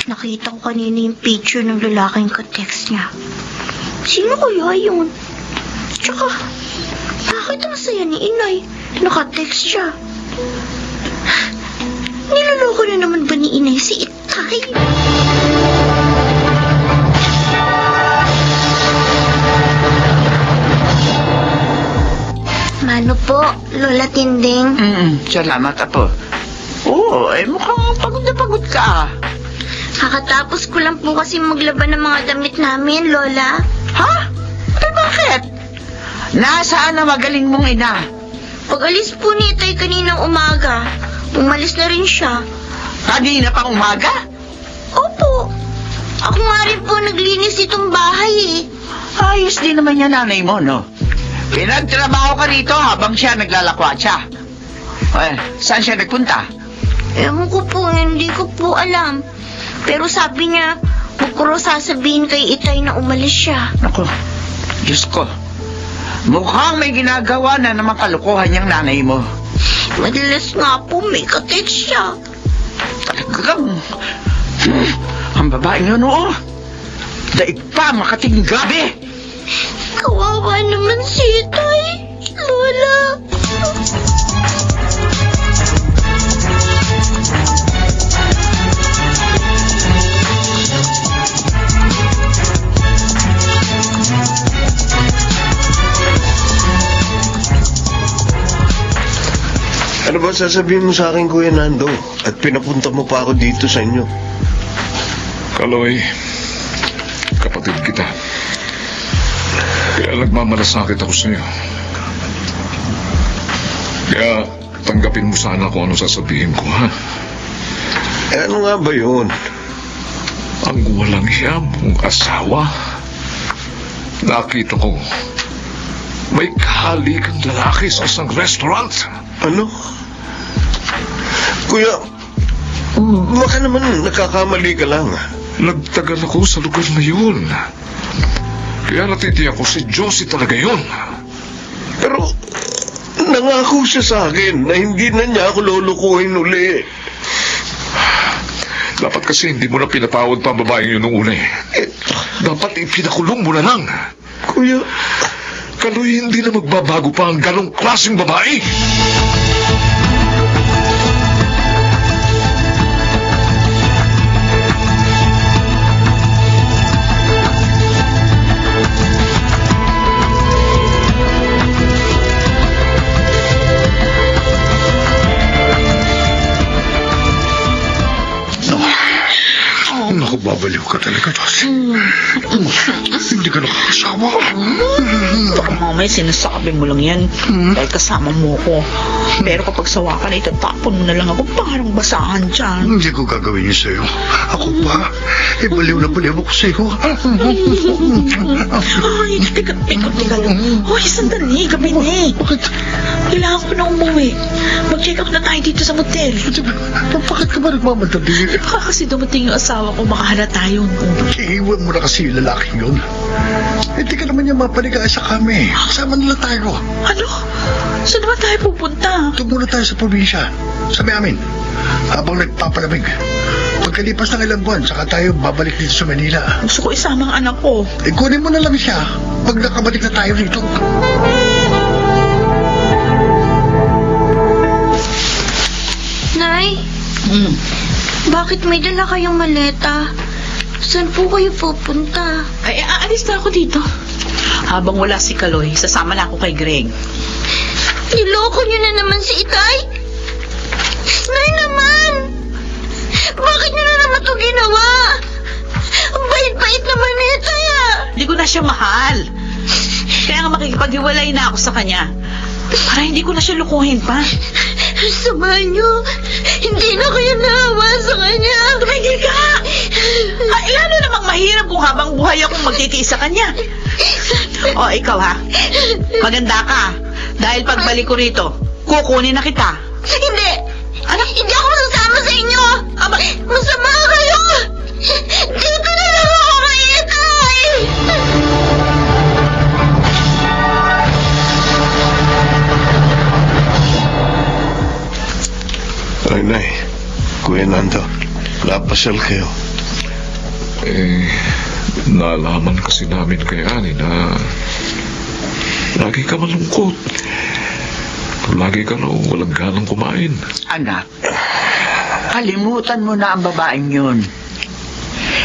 Nakita ko kanina yung picture ng lalaking ka-text niya. Sino kaya yun? Tsaka, bakit ang saya ni Inay? Naka-text siya. Niloloko na naman ba ni Inay si Itay? Mano po, Lola Tinding? Salamat, Apo. Oo, mukhang pagod na pagod ka. Kakatapos ko lang po kasi maglaban ng mga damit namin, Lola. Ha? Bakit? Nasaan na magaling mong ina? Pag alis po ni Itay kaninang umaga, umalis na rin siya. Kanina pang umaga? Opo. Ako nga rin po naglinis itong bahay eh. Ayos din naman yan nanay mo, no? Pinagtrabaho ka rito habang siya naglalakwatsa. Saan siya nagpunta? Ewan ko po, hindi ko po alam. Pero sabi niya, siguro sasabihin kay Itay na umalis siya. Nako, Diyos ko. Mukhang may ginagawa na naman kalukuhan yung nanay mo. Madalas nga po may katext siya. Talagang, ang babae yun, oo. Daig pa, makating gabi. Kawawa naman si Itay. Lola. Ano ba sasabihin mo sa akin, Kuya Nando? At pinapunta mo pa ako dito sa inyo. Kaloy, kapatid kita. Kaya nagmamalasakit ako sa iyo. Kaya tanggapin mo sana kung ano sasabihin ko, ha? Eh, ano nga ba yun? Ang walang hiya mong asawa. Nakita ko, may kahalikang lalaki sa isang restaurant. Ano? Kuya, baka naman nakakamali ka lang. Nagtagal ako sa lugar na yun. Kaya natitiyak ko si Josie talaga yun. Pero, nangako siya sa akin na hindi na niya ako lulukuhin uli. Dapat kasi hindi mo na pinatawad pa ang babaeng yun nung una eh. Dapat ipinakulong mo na lang. Kuya, Kaloy, hindi na magbabago pa ang ganong klaseng babae. Naku, babaliw ka talaga, Josie. Hindi ka nakakasawa. Baka mamaya sinasabi mo lang yan dahil kasama mo ko. Pero kapag sawa ka na, itatapon mo na lang ako parang basahan dyan. Hindi ko gagawin yun sa'yo. Ako pa, baliw na baliw ako sa'yo. Ay, teka lang. Hoy, sandali, gabi na eh. Bakit? Kailangan ko na umuwi. Mag-check up na tayo dito sa motel. Bakit ka ba nagmamadali? Baka kasi dumating yung asawa ko, makahalata yun. Iiwan mo na kasi yung lalaking yun. Hindi ka naman niya mapaligaya sa kami. Kasama nila tayo. Ano? Saan naman tayo pupunta? Doon muna tayo sa probinsya. Sabi amin. Habang nagpapalamig. Pagkalipas ng ilang buwan, saka tayo babalik dito sa Manila. Gusto ko isama ang anak ko. Kunin mo na lang siya pag nakabalik na tayo rito. Nay, bakit may dala kayong maleta? Saan po kayo pupunta? Ay, aalis na ako dito. Habang wala si Kaloy, sasama na ako kay Greg. Niloko niyo na naman si Itay? Nay naman! Bakit niyo na naman ito ginawa? Ang bait-bait naman ni Itay ah! Hindi ko na siya mahal. Kaya nga makikipaghiwalay na ako sa kanya. Para hindi ko na siya lukuhin pa. Samahan niyo. Hindi na kayo naawa sa kanya. Tumigil ka! Ay, lalo namang mahirap kung habang buhay akong magtitiis sa kanya. O, ikaw ha. Maganda ka. Dahil pagbalik ko rito, kukunin na kita. Hindi! Ano? Hindi ako masasama sa inyo! Masama kayo! Dito na lang ako kay Itay! ay nay, Kuya Nando, napasal kayo. Nalaman kasi namin kay Ani na lagi ka malungkot. Lagi ka raw walang ganang kumain. Anak, kalimutan mo na ang babaeng yun.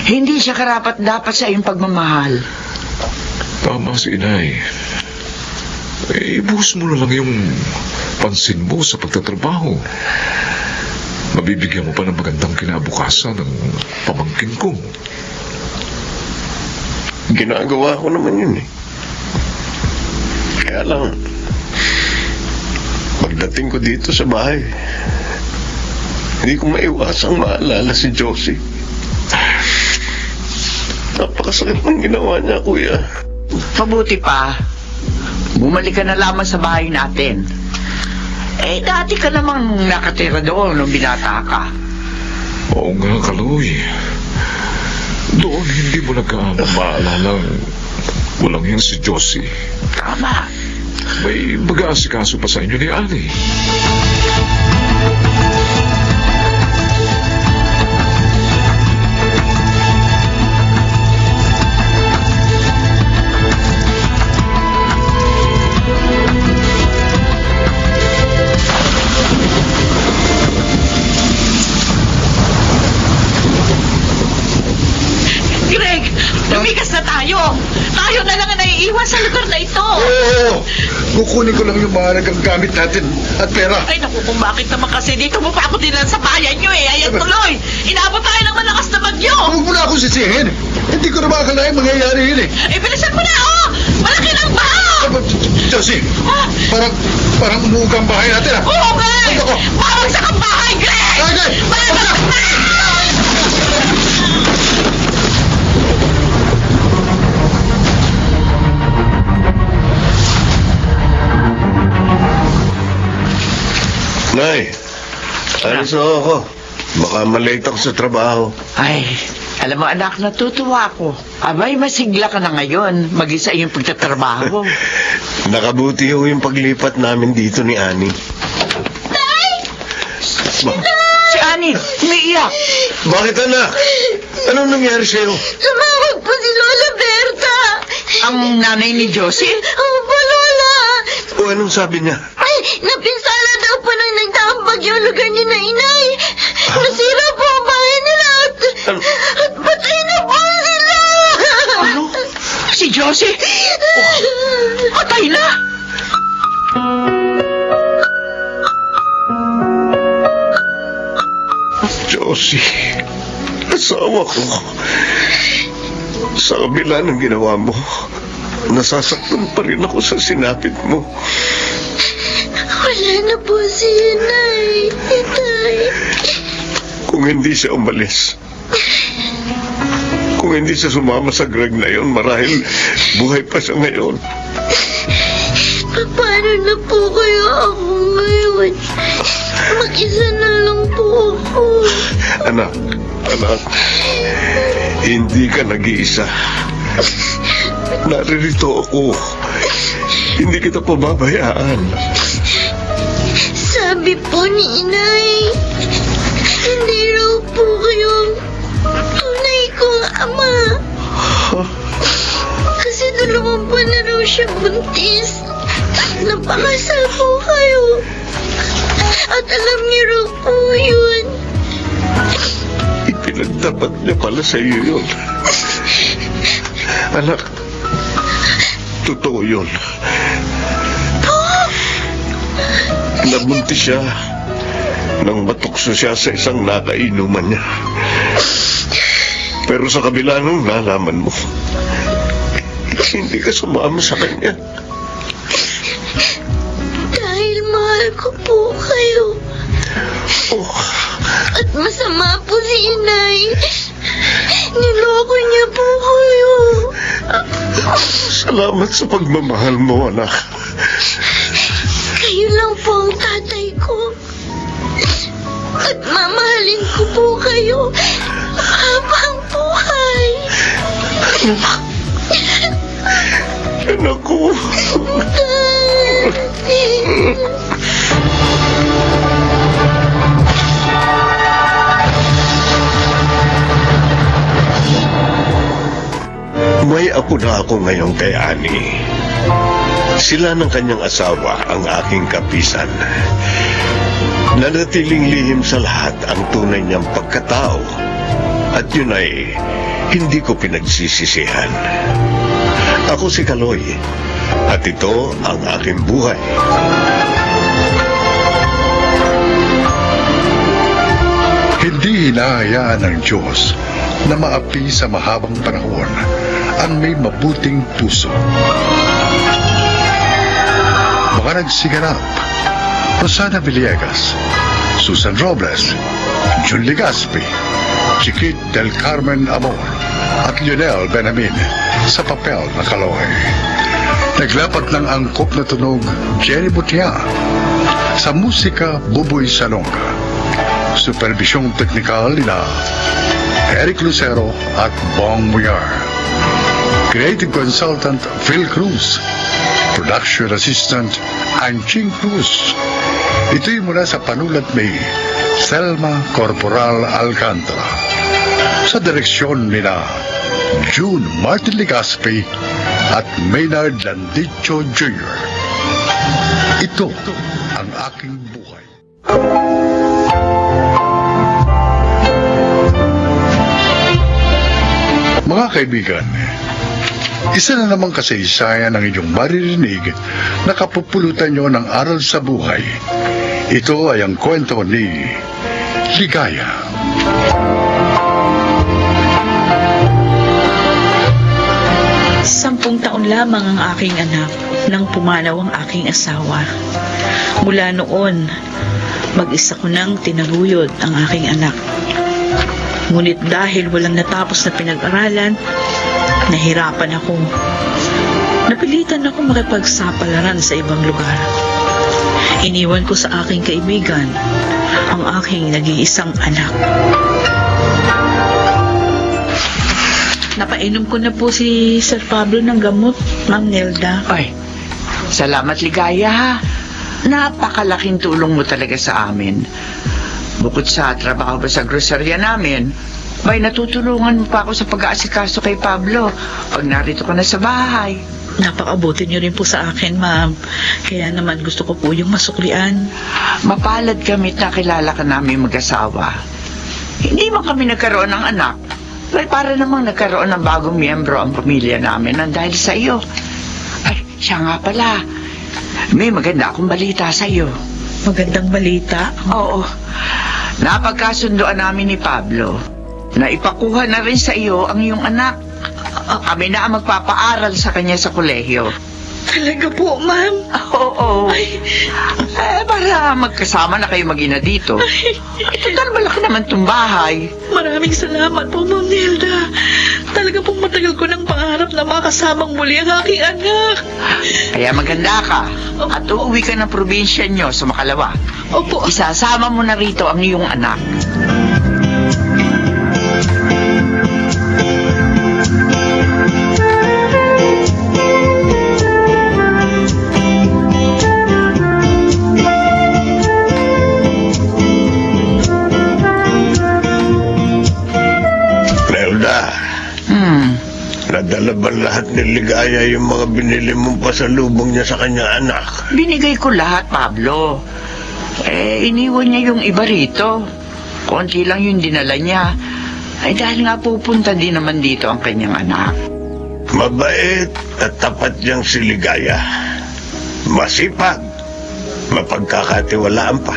Hindi siya karapat-dapat sa iyong pagmamahal. Tama si Inay. Ibuhos mo na lang yung pansin mo sa pagtatrabaho. Mabibigyan mo pa ng magandang kinabukasan ng pamangkin ko. Ginagawa ko naman yun eh. Kaya lang, pagdating ko dito sa bahay, hindi ko maiwasang maalala si Josie. Napakasakit ng ginawa niya, Kuya. Mabuti pa, bumalik ka na lamang sa bahay natin. Dati ka namang nakatira doon nung binata ka. Oo nga, Kaloy. Doon hindi mo maalalang walang yan si Josie. Tama. May mag-aasikaso pa sa inyo ni Annie. Greg, lumikas na tayo. Tayo na lang ang naiiwan sa lugar na ito. Oo! Kukunin ko lang yung mahalagang gamit natin at pera. Ay, naku, kung bakit naman kasi dito mo pa ako dinala sa bayan nyo eh. Ayan tuloy. Inabot tayo ng malakas na bagyo. Huwag mo na akong sisihin. Hindi ko na makakalain mangyayari yun eh. Eh, bilisan mo na, oh! Malaki ng baho! Josie, parang umuugang bahay natin ah. Oo, Greg! Ay, naku. Bawagsak ang bahay, Greg! Ay, ay! Bawagsak! Nay, alis na ako. Baka malate ako sa trabaho. Ay, alam mo anak, natutuwa ako. Abay, masigla ka na ngayon. Mag-isa yung pagtatrabaho. Nakabuti ho yung paglipat namin dito ni Annie. Si Annie, umiiyak. Bakit anak? Anong nangyari sa'yo? Tumawag po si Lola Berta. Ang nanay ni Josie? Opo, Lola. O anong sabi niya? Ay, napinsala daw po nang nagdaang bagyo ang lugar ni na inay. Nasira po ang bahay nila at patay na po sila. Ano? Si Josie? Oh, patay na? Josie, asawa ko. Sa kabila ng ginawa mo, nasasaktan pa rin ako sa sinapit mo. Wala na po si inay. Itay. Kung hindi siya umalis, kung hindi siya sumama sa Greg na yon, marahil buhay pa siya ngayon. Paano na po kaya ako ngayon? Mag-isa na lang po ako. Anak, hindi ka nag-iisa. Naririto ako. Hindi kita pababayaan. Sabi po ni inay, hindi raw po kayong tunay kong ama. Kasi 2 buwan na raw siya buntis. Napakasal po kayo. At alam niyo raw po yun. Ipinagtapat niya pala sa iyo yun. Anak, totoo yun. Nabuntis siya nang matukso siya sa isang nakainuman niya. Pero sa kabila nung nalaman mo, hindi ka sumama sa kanya. Dahil mahal ko po kayo. Oh, At masama po si inay. Niloko niya po kayo. salamat sa pagmamahal mo, anak. Kayo lang po ang tatay ko. At mamahalin ko po kayo habang buhay. Anak ko. May apo na ako ngayon kay Annie. Sila ng kanyang asawa ang aking kapisan. Nanatiling lihim sa lahat ang tunay niyang pagkatao. At yun ay hindi ko pinagsisisihan. Ako si Kaloy. At ito ang aking buhay. Hindi hinahayaan ng Diyos na maapi sa mahabang panahon ang may mabuting puso. Mga nagsiganap, Rosana Villegas, Susan Robles, Jun Legaspi, Chiquit del Carmen Amor, at Lionel Benjamin sa papel na Kaloy. Naglapat ng angkop na tunog Jenny Butia. Sa musika Buboy Salonga. Supervisyong teknikal nila Eric Lucero at Bong Muyar. Creative Consultant Phil Cruz. Production Assistant Anching Cruz. Ito'y mula sa panulat ni Selma Corporal Alcantara. Sa direksyon nila June Martin Legaspi at Maynard Landicho Jr. Ito ang aking buhay. Mga kaibigan, isa na namang kasaysayan ang inyong maririnig na kapupulutan nyo ng aral sa buhay. Ito ay ang kwento ni Ligaya. Sampung taon lamang ang aking anak nang pumanaw ang aking asawa. Mula noon, mag-isa ko nang tinaguyod ang aking anak. Ngunit dahil walang natapos na pinag-aralan, nahirapan ako. Napilitan ako makipagsapalaran sa ibang lugar. Iniwan ko sa aking kaibigan ang aking nag-iisang anak. Napainom ko na po si Sir Pablo ng gamot, Ma'am Nelda. Ay, salamat Ligaya ha. Napakalaking tulong mo talaga sa amin. Bukod sa trabaho ba sa grocerya namin, may natutulungan mo pa ako sa pag-aasikaso kay Pablo pag narito ka na sa bahay. Napakabuti niyo rin po sa akin, Ma'am. Kaya naman gusto ko po yung masuklian. Mapalad kami't nakilala ka namin mag-asawa. Hindi man kami nagkaroon ng anak, ay para namang nagkaroon ng bagong miyembro ang pamilya namin nang dahil sa iyo. Ay, siya nga pala. May maganda akong balita sa iyo. Magandang balita. Oo. Napagkasundoan namin ni Pablo na ipakuha na rin sa iyo ang iyong anak. Kami na ang magpapaaral sa kanya sa kolehiyo. Talaga po, Ma'am. Oo. Ay, Para magkasama na kayo mag-ina dito. Total, malaki naman itong bahay. maraming salamat po, Ma'am Nelda. Talaga pong matagal ko ng pangarap na makasamang muli ang aking anak. Kaya maganda ka. At uuwi ka ng probinsya nyo sa Makalawa. Opo. Isasama mo na rito ang iyong anak. Nelda, nadala ba lahat ni Ligaya yung mga binili mong pasalubong niya sa kanyang anak? Binigay ko lahat, Pablo. Iniwan niya yung iba rito. Konti lang yung dinala niya. Ay dahil nga pupunta din naman dito ang kanyang anak. Mabait at tapat niyang si Ligaya. Masipag. Mapagkakatiwalaan pa.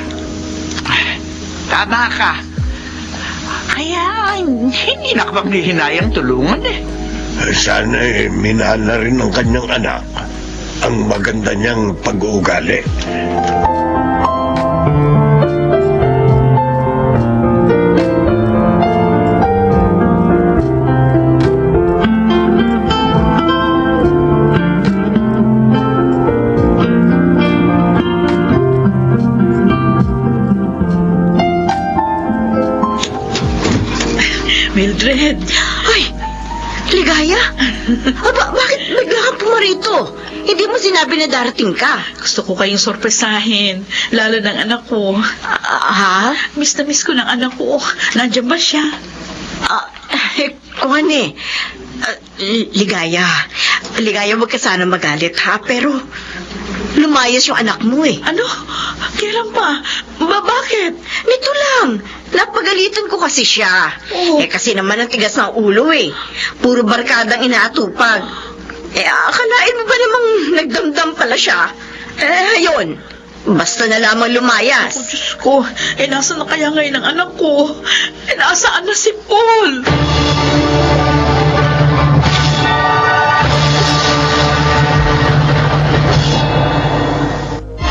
Tama ka. Kaya hindi na kapag hihinayang tulungan eh. Sana minahal na rin ng kanyang anak ang maganda niyang pag-uugali. Mildred. Ay, Ligaya? Bakit bigla ka pumarito? Hindi mo sinabi na darating ka. Gusto ko kayong sorpresahin. Lalo ng anak ko. Ha? Miss na miss ko ng anak ko. Nandiyan ba siya? Kuhan eh. Ligaya. Ligaya, wag ka sana magalit ha, pero lumayas yung anak mo eh. Ano? Kailan pa? Bakit? Nito lang. Napagalitan ko kasi siya. Oo. Kasi naman ang tigas ng ulo eh. Puro barkadang inaatupag. Akalain mo ba namang nagdamdam pala siya? Ayun. Basta na lamang lumayas. Oh, Diyos ko. Nasa na kaya ngayon ang anak ko? Nasaan na si Paul?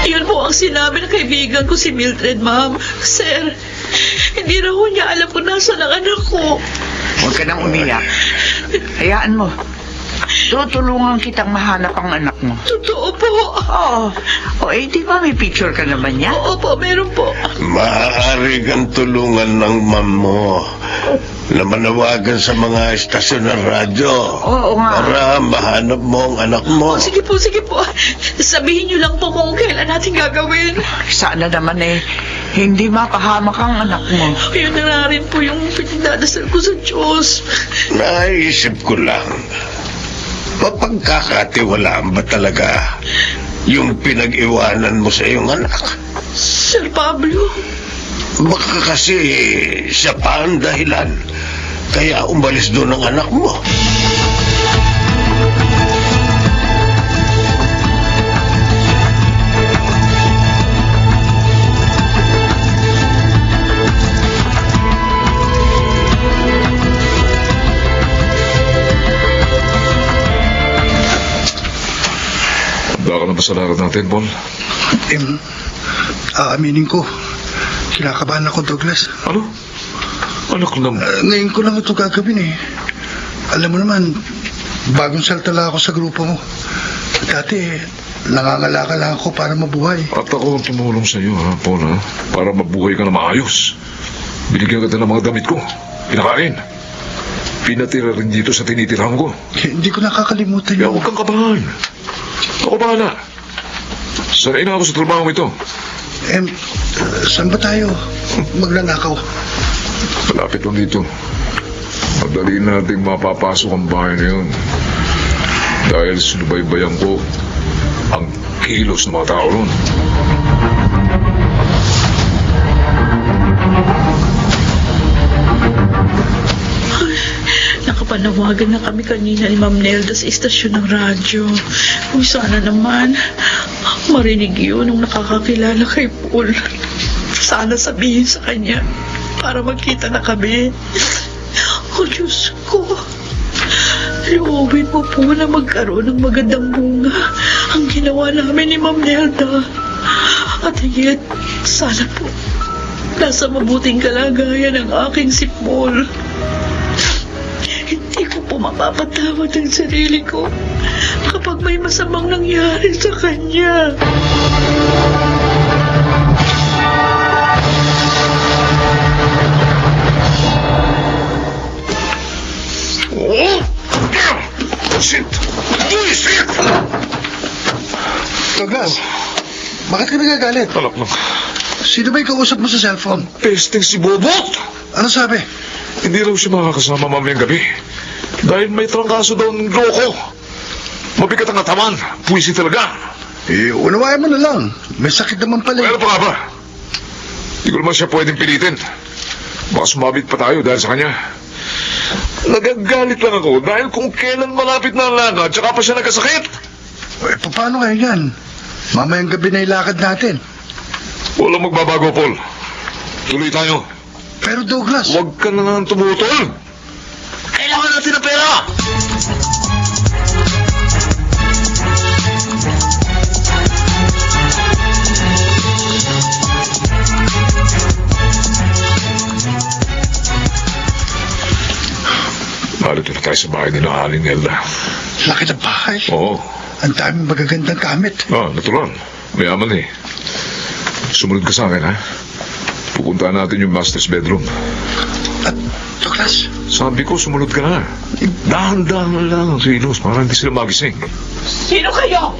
Yun po ang sinabi ng kaibigan ko si Mildred, Ma'am. Sir, hindi raw niya alam kung nasaan ang anak ko. Huwag ka nang umiyak. Hayaan mo. Tutulungan kitang mahanap ang anak mo. Totoo po. Oo. Di ba may picture ka naman niya? Oo po, meron po. Maaari kang tulungan ng ma'am mo. na manawagan sa mga estasyon ng radyo. Oo nga. Para mahanap mo ang anak mo. Sige po. Sabihin niyo lang po kung kailan natin gagawin. Sana naman hindi mapahamak ang anak mo. Yun na nga rin po yung pinagdadasal ko sa Diyos. Naisip ko lang, mapagkakatiwalaan ba talaga yung pinag-iwanan mo sa iyong anak? Sir Pablo, Baka kasi siya pa ang dahilan, kaya umalis doon ang anak mo. Handa ka na ba sa lakad natin, Paul? Aaminin ko, kinakabahan ako, Douglas. Ano? Anak lang. Ngayon ko lang ito gagawin Alam mo naman, bagong saltala ako sa grupo mo. Dati, nangangalakal lang ako para mabuhay. At ako ang tumulong sa iyo, ha, Paul, ha? Para mabuhay ka na maayos. Binigyan kita ng mga damit ko. Pinakain. Pinatira rin dito sa tinitirahan ko. Hindi ko nakakalimutan Kaya yun. huwag kang kabahan. Ako bahala. Sanay na ako sa trabaho ito. Saan ba tayo magnanakaw? Malapit lang dito. Madali nating mapapasok ang bahay na yun. Dahil sinubaybayan ko ang kilos ng mga tao ron. nakapanawagan na kami kanina ni Ma'am Nelda sa istasyon ng radyo. Kung sana naman marinig yun nung nakakakilala kay Paul. Sana sabihin sa kanya para magkita na kami. Oh, Diyos ko. Loobin mo po na magkaroon ng magandang bunga ang ginawa namin ni Ma'am Nelda. At higit, sana po nasa mabuting kalagayan ang aking si Paul. Hindi ko po mapapatawad ang sarili ko kapag may masamang nangyari sa kanya. Oh! Shit! Shit! Douglas, bakit ka nagagalit? Anak lang. Sino ba yung kausap mo sa cellphone? Pesting si Bobot! Ano sabi? Hindi raw siya makakasama mamayang gabi. Dahil may trangkaso daw ng loko. Mabigat ang ataman. Puwisi talaga. Unawain mo na lang. May sakit naman pala. Ano pa nga ba? Hindi ko naman siya pwedeng pilitin. Baka sumabit pa tayo dahil sa kanya. Nagagalit lang ako dahil kung kailan malapit na ang lakad, tsaka pa siya nagkasakit. Paano kayo yan? Mamayang gabi na ilakad natin. Walang magbabago, Paul. Tuloy tayo. Pero Douglas... Huwag ka na nang tumutol. Kailangan natin ng pera. Narito na tayo sa bahay ni Aling Nelda. Laki ng bahay. Oo. Ang daming magagandang gamit. Natural. Mayaman eh. Sumunod ka sa akin, ha? Pupuntahan natin yung master's bedroom. At, Douglas, Sabi ko, sumunod ka na. Dahan-dahan lang ang kilos para hindi sila magising. Sino kayo?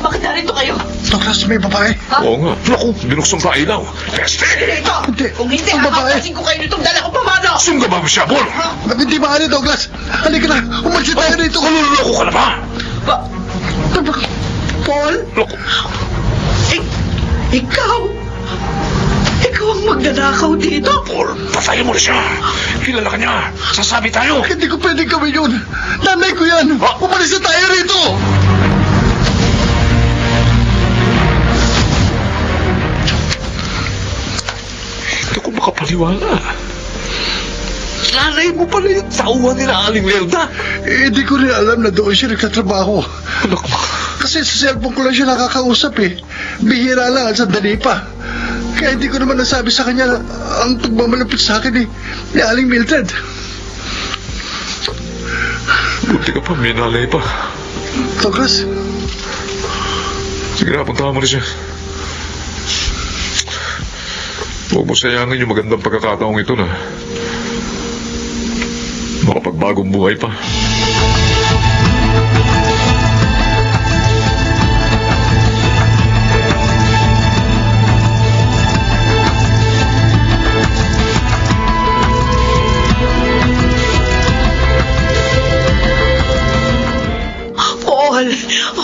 Bakit narito kayo? Douglas, may babae. Oo nga. Naku, binuksan pa ilaw. Peste! Dito! Hindi. Kung hindi, Ang babae. hahakasin ko kayo nitong dala kong pamano! Saan ka ba masyabol? Hindi maaari, Douglas. Halika na. Umalis tayo rito. Kaluloko ka na ba? Paul? Naku, Ikaw? Ikaw ang magnanakaw dito? Paul, patayin mo na siya. Kilala ka niya. Sasabi tayo. Hindi ko pwedeng gawin yun. Nanay ko yan. Umalis na tayo rito. Hindi ko makapaniwala. Nanay mo pala yung tauhan nila Aling Nelda. Hindi ko rin alam na doon siya nagtatrabaho. Anak mo. Kasi sa cellphone ko lang siya nakakausap Bihira lang at sandali pa. Kaya hindi ko naman nasabi sa kanya ang pagmamalapit sa akin ni Aling Mildred. Buti ka pa, may nalay pa. Douglas, Sige na, puntahan mo na siya. Huwag mo sayangin yung magandang pagkakataong ito na makapagbagong buhay pa.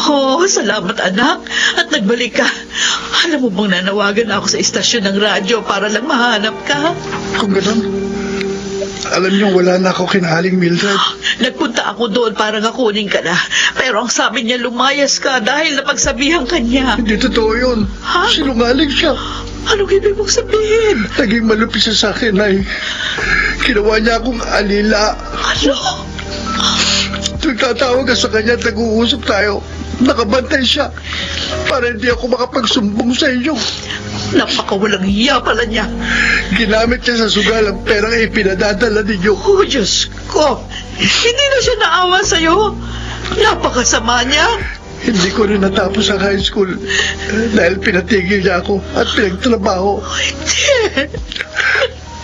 Paul, salamat anak. At nagbalik ka. Alam mo bang nanawagan ako sa istasyon ng radyo para lang mahanap ka? Kung gano'n, alam niyo wala na ako kinahaling Mildred. Nagpunta ako doon para nga kunin ka na. Pero ang sabi niya lumayas ka dahil napagsabihan ka niya. Hindi totoo yun. Ha? Sinungaling siya. Anong ibig mong sabihin? Naging malupit siya sa akin ay ginawa niya akong alila. Ano? Tuwing tatawag ka sa kanya at nag-uusap tayo, nakabantay siya para hindi ako makapagsumbong sa inyo. Napakawalang hiya pala niya. Ginamit niya sa sugal ang perang ipinadadala ninyo. Oh, Diyos ko. Hindi na siya naawa sa'yo. Napakasama niya. Hindi ko rin natapos ang high school dahil pinatigil niya ako at pinagtrabaho.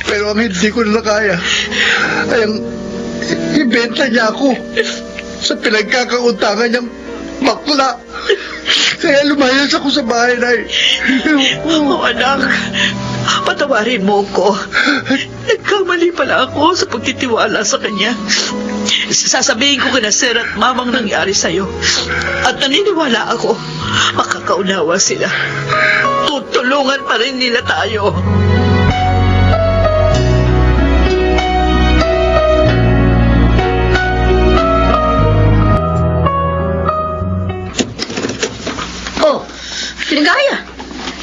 Pero ang hindi ko na kaya ay ang ibenta niya ako sa pinagkakautangan niyang bakla. Kaya lumayas ako sa bahay na Oh, anak. Patawarin mo ko. Nagkamali pala ako sa pagtitiwala sa kanya. Sasabihin ko kina Sir at Mamang nangyari sa'yo. At naniniwala ako, makakaunawa sila. Tutulungan pa rin nila tayo. Oh, Ligaya,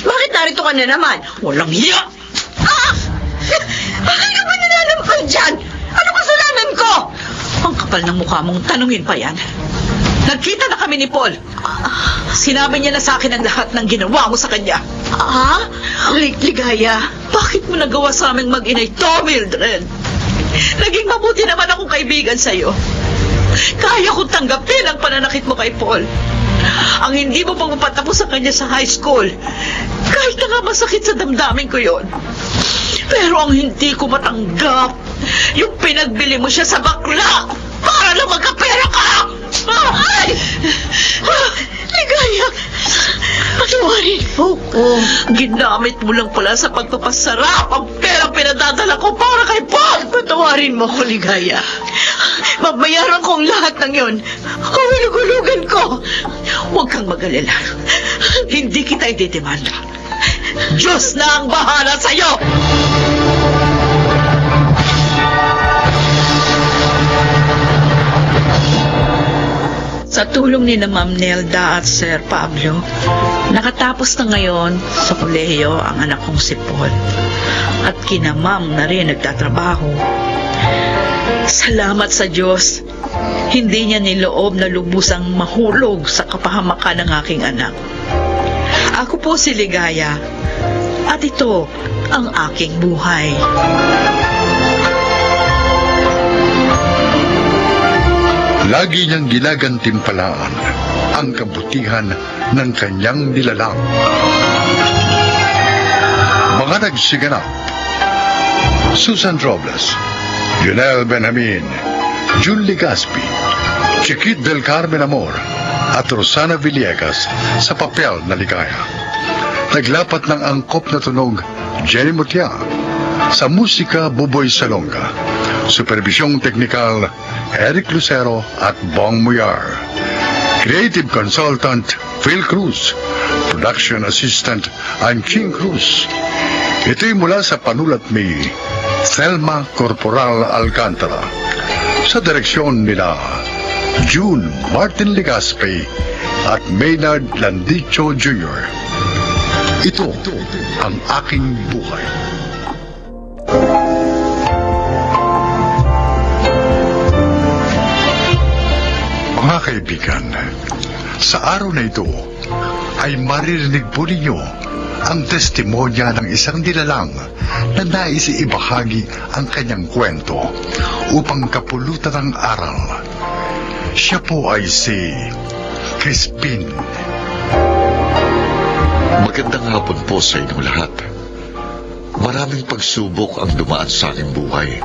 bakit narito ka na naman? Walang hiya! Ah! Bakit ka ba nananampal dyan? Ano kasalanan ko? Ang kapal ng mukha mong tanungin pa yan. Nagkita na kami ni Paul. Sinabi niya na sa akin ang lahat ng ginawa mo sa kanya. Ah? Ligaya? Bakit mo nagawa sa aming mag-inay to, Mildred? Naging mabuti naman akong kaibigan sa'yo. Kaya kong tanggapin ang pananakit mo kay Paul. Ang hindi mo pagpapatapos sa kanya sa high school, kahit na nga masakit sa damdamin ko yon. Pero ang hindi ko matanggap, yung pinagbili mo siya sa bakla para lang magkapera ka! Ay! Ligaya, patawarin mo ko. Ginamit mo lang pala sa pagpapasarap ang pera pinadadala ko para kay Paul! Patawarin mo ko, Ligaya. Babayaran ko ang lahat ng yon. Kahulug-hulugan ko. Huwag kang mag-alala. Hindi kita idedemanda. Diyos na ang bahala sa'yo! Sa tulong ni na Ma'am Nelda at Sir Pablo, nakatapos na ngayon sa kolehiyo ang anak kong si Paul. At kina Ma'am na rin nagtatrabaho. Salamat sa Diyos. Hindi niya niloob na lubusang mahulog sa kapahamakan ng aking anak. Ako po si Ligaya. At ito ang aking buhay. Lagi niyang ginagantimpalaan ang kabutihan ng kanyang nilalang. Mga nagsiganap: Susan Robles, Lionel Benjamin, June Legaspi, Chiquit del Carmen Amor, at Rosana Villegas sa papel na Ligaya. Naglapat ng angkop na tunog, Jenny Mutia. Sa musika, Buboy Salonga. Supervisyong teknikal, Eric Lucero at Bong Muyar. Creative Consultant, Phil Cruz. Production Assistant, King Cruz. Ito'y mula sa panulat ni Thelma Corporal Alcantara. Sa direksyon nila June Martin Legaspi at Maynard Landicho Jr. Ito ang aking buhay. Mga kaibigan, sa araw na ito ay maririnig po ninyo ang testimonya ng isang nilalang na nais ibahagi ang kanyang kwento upang kapulutan ng aral. Siya po ay si Crispin. Magandang hapon po sa inyong lahat. Maraming pagsubok ang dumaan sa aking buhay.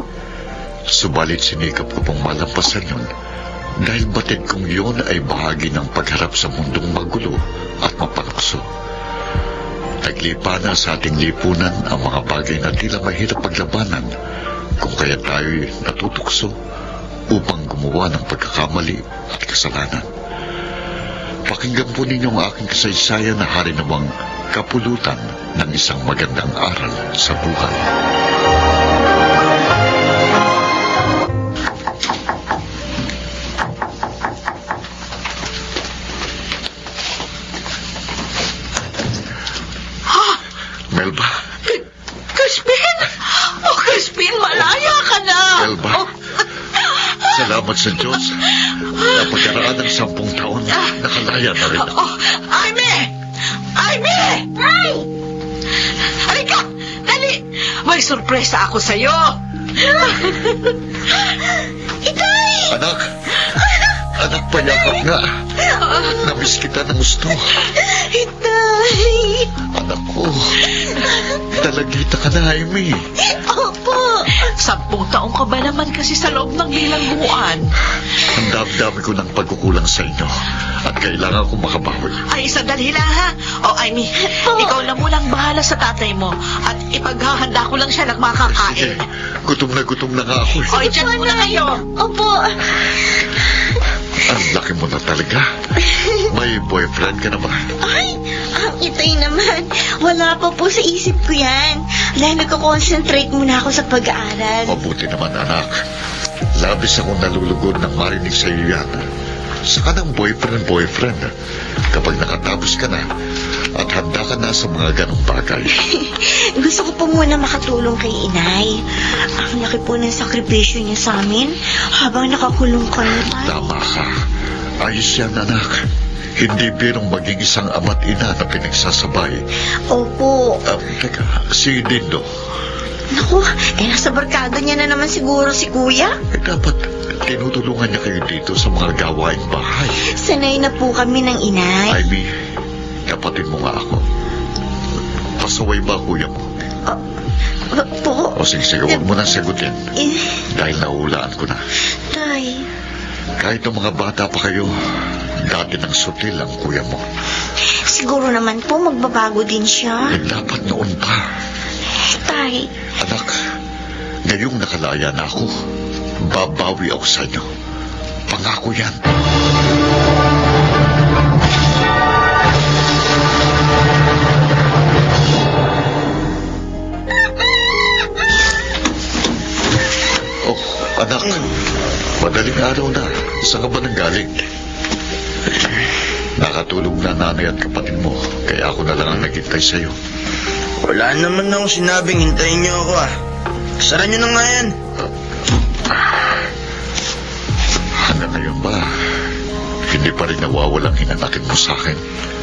Subalit sinikap ko pong malampasan yun dahil batid kong yun ay bahagi ng pagharap sa mundong magulo at mapakso. Naglipa na sa ating lipunan ang mga bagay na tila mahirap paglabanan kung kaya tayo'y natutukso upang gumawa ng pagkakamali at kasalanan. Pakinggan po ninyo ang aking kasaysayan na hari namang kapulutan ng isang magandang aral sa buhay. Melba, Crispin! Oh, Crispin, malaya ka na! Melba, salamat sa Diyos. Napagkaraan ng 10 taon, nakalaya na rin ako. Oh, Aimee! Aimee! Tay! Halika! Dali! May sorpresa ako sa'yo! Itay! Anak, payakap nga. Namiss kita ng gusto. Itay! Anak ko, talagita ka na, Amy. Opo! 10 taong ka ba naman kasi sa loob ng bilangguan? Ang dami-dami ko ng pagkukulang sa inyo at kailangan kong makabawi. Ay, sandali lang ha. O, Amy, ikaw na munang bahala sa tatay mo at ipaghahanda ko lang siya ng Sige, makakain. gutom na nga ako. O, dyan muna kayo. Opo! Ang laki mo na talaga. May boyfriend ka na ba? Ay, ang Itay naman. Wala pa po sa isip ko yan. Dahil nagko-concentrate muna ako sa pag-aaral. Mabuti naman, anak. Labis akong nalulugod nang marinig sa iyo yan. Saka ng boyfriend. Kapag nakatapos ka na at handa ka na sa mga ganong bagay. Gusto ko po muna makatulong kay Inay. Ang laki po ng sakripisyo niya sa amin habang nakakulong kami. Tama ka. Ayos yan, anak. Hindi birong maging isang ama't ina na pinagsasabay. Opo. Teka, si Dindo. Naku, nasa barkada niya na naman siguro si Kuya. Dapat tinutulungan niya kayo dito sa mga gawaing bahay. Sanay na po kami ng Inay. Ivy, kapatid mo nga ako. Pasaway ba kuya mo? Po. O sige, huwag mo na sagutin. Eh, Dahil nahulaan ko na. Tay. Kahit ng mga bata pa kayo, dati ng sutil ang kuya mo. Siguro naman po magbabago din siya. Eh, dapat noon pa. Tay. Anak, ngayong nakalaya na ako, babawi ako sa inyo. Pangako yan. Oh, anak, madaling araw na. Saan ka ba nanggaling? Nakatulog na nanay at kapatid mo, kaya ako na lang ang naghintay sa'yo. Wala naman akong sinabing hintayin niyo ako Sara niyo na nga yan. Hanggang ngayon ba, hindi pa rin nawawalang hinanakit mo sa akin?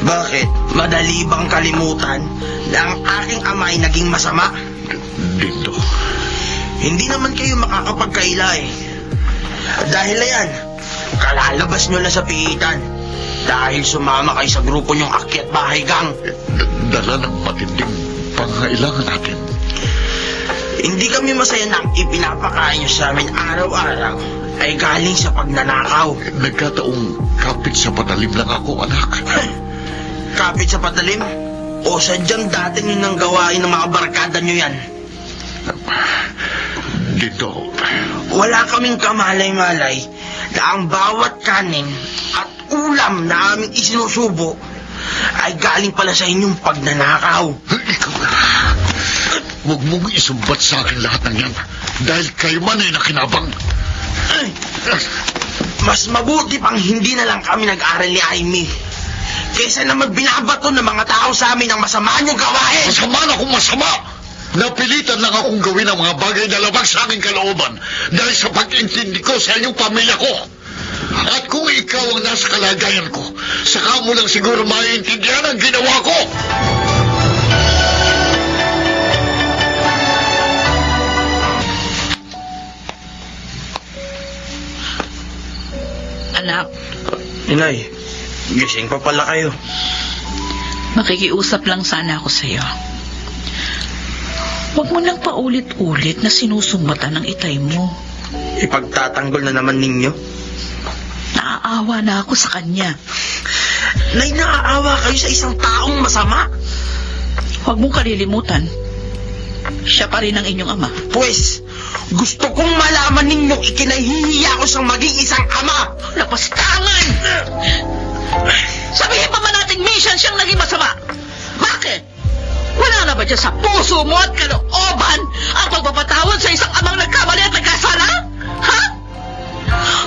Bakit? Madali bang kalimutan na ang aking ama ay naging masama? Dindo, Hindi naman kayo makakapagkaila Dahil na yan, kalalabas nyo na sa pihitan. Dahil sumama kayo sa grupo nyong akyat bahay gang. dala ng matinding pangailangan natin. Hindi kami masaya na ang ipinapakain nyo sa amin araw-araw ay galing sa pagnanakaw. Nagkataong kapit sa patalim lang ako, anak. Kapit sa patalim? O sadyang dati nyo nang gawain ng mga barkada nyo yan? Dito, Wala kaming kamalay-malay na ang bawat kanin at ulam na aming isinusubo ay galing pala sa inyong pagnanakaw. ikaw na. Huwag mong isumbat sa akin lahat ng yan dahil kayo man ay nakinabang. Ay, mas mabuti pang hindi na lang kami nag-aral ni Amy kaysa naman binabato ng mga tao sa amin ang masama niyong gawain. Masama na kung masama. Napilitan lang akong gawin ang mga bagay na labag sa aking kalooban dahil sa pag-intindi ko sa inyong pamilya ko. At kung ikaw ang nasa kalagayan ko, saka mo lang siguro maiintindihan ang ginawa ko. Anak, Inay, gising pa pala kayo. makikiusap lang sana ako sa'yo. Huwag mo nang paulit-ulit na sinusumbatan ng itay mo. ipagtatanggol na naman ninyo. Naaawa na ako sa kanya. Nay, naaawa kayo sa isang taong masama. Huwag mong kalilimutan. Siya pa rin ang inyong ama. Pues, gusto kong malaman ninyong ikinahihiya ko siyang maging isang ama. Lapastangan! Sabihin pa man nating minsan siyang naging masama. Bakit? Wala na ba dyan sa puso mo at kalooban ang pagpapatawad sa isang amang nagkamali at nagkasala? Ha?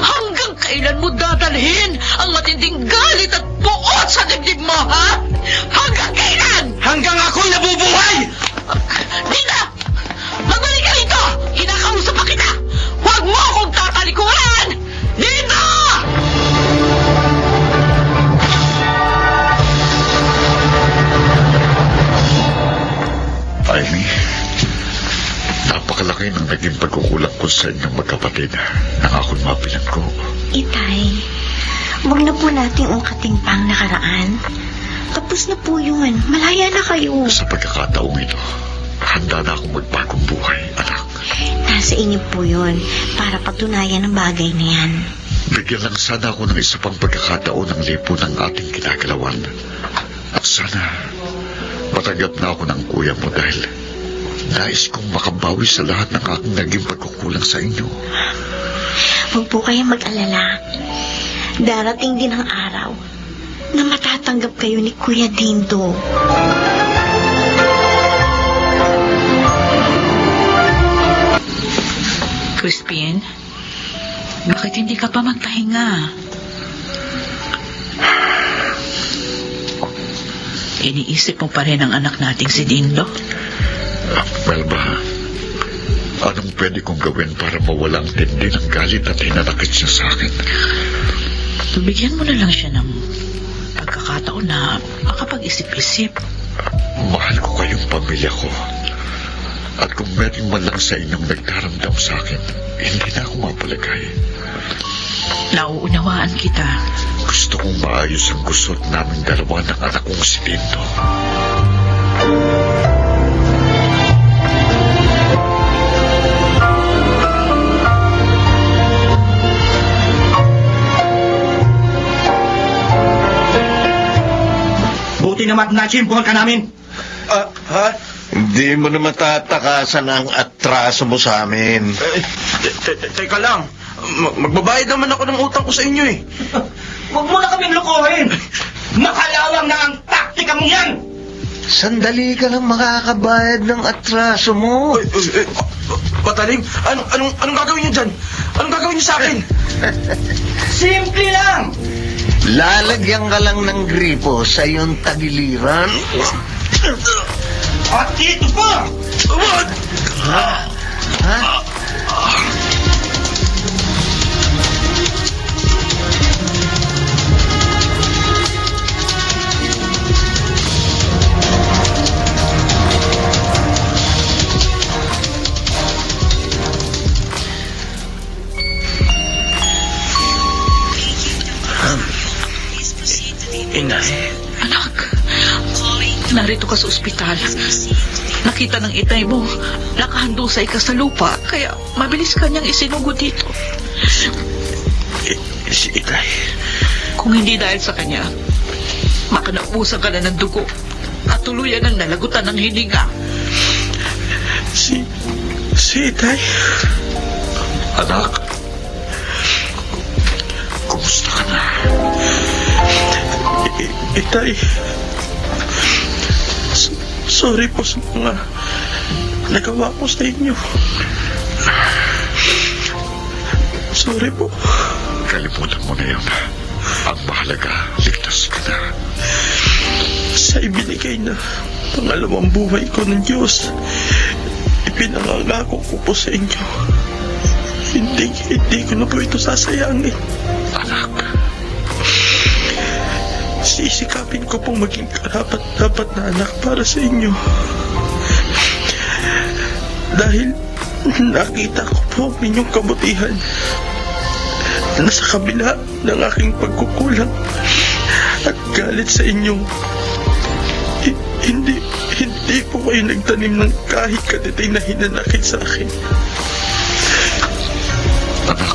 Hanggang kailan mo dadalhin ang matinding galit at buot sa dibdib mo, ha? Hanggang kailan? Hanggang ako'y nabubuhay! Dina! Magbalik ka rito! Kinakausap pa kita! Huwag mo akong tatalikuran! Dina! Amy, napakalaki ng naging pagkukulang ko sa inyong magkapatid nang ako'y mapilan ko. Itay, huwag na po nating ungkating pang nakaraan. Tapos na po yun. Malaya na kayo. Sa pagkakataong ito, handa na akong magbagong buhay, anak. Nasa inyo po yun para patunayan ang bagay na yan. Bigyan lang sana ako ng isa pang pagkakataon ng lipo ng ating kinagalawan. At sana, matanggap na ako ng kuya mo dahil nais kong makabawi sa lahat ng aking naging pagkukulang sa inyo. Huwag po kayong mag-alala. Darating din ang araw na matatanggap kayo ni Kuya Dindo. Crispin, bakit hindi ka pa magpahinga? Iniisip mo pa rin ang anak nating si Dindo? Melba, anong pwede kong gawin para mawala ang tindi ng galit at hinanakit siya sa akin? Bigyan mo na lang siya ng pagkakataon na makapag-isip-isip. Mahal ko kayong pamilya ko. At kung meron man lang sa inyong nagdaramdam sa akin, hindi na ako mapalagay. Nauunawaan kita. Gusto kong maayos ang gusot naming dalawa ng anak kong si Dindo. Buti naman natsimpuhan ka namin. Ha? Hindi mo na matatakasan ang atraso mo sa amin. Teka lang. Magbabayad naman ako ng utang ko sa inyo eh. Huwag mo na kaming lokohin! Makalawang na ang taktika mong yan! Sandali ka lang makakabayad ng atraso mo. Patalim, anong gagawin niyo dyan? Anong gagawin niyo sa akin? Simple lang! Lalagyan ka lang ng gripo sa iyong tagiliran. At dito pa! Ha? Ha? Inay. Anak, narito ka sa ospital. Nakita ng itay mo, nakahandusay ka sa lupa, kaya mabilis ka niyang isinugod dito. Si Itay. Kung hindi dahil sa kanya, makanaubusan ka na ng dugo at tuluyan ang nalagutan ng hininga. Si Itay. Anak, kumusta ka na? Itay. Sorry po sa mga nagawa ko sa inyo. Sorry po. Kalimutan mo na yun. Ang mahalaga, ligtas ka na. Sa ibinigay na pangalawang buhay ko ng Diyos, ipinangangako ko po sa inyo. Hindi ko na po ito sasayangin. Anak, Sisikapin ko pong maging karapat-dapat na anak para sa inyo. Dahil nakita ko po ang inyong kabutihan na sa kabila ng aking pagkukulang at galit sa inyo, hindi po kayo nagtanim ng kahit katitay na hinanakit sa akin. Anak,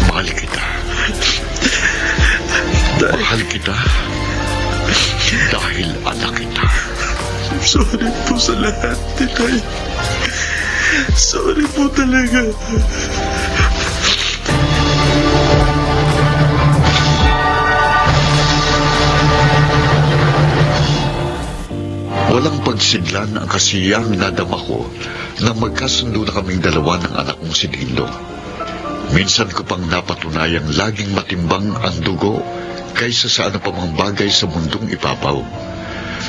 mahal kita. Mahal kita dahil anak kita. Sorry po sa lahat, Tay. Sorry po talaga. Walang pagsidlan ang kasiyang nadama ko na magkasundo na kaming dalawa ng anak kong si Dindo. Minsan ko pang napatunayang laging matimbang ang dugo kaysa sa ano pa mang bagay sa mundong ipapaw.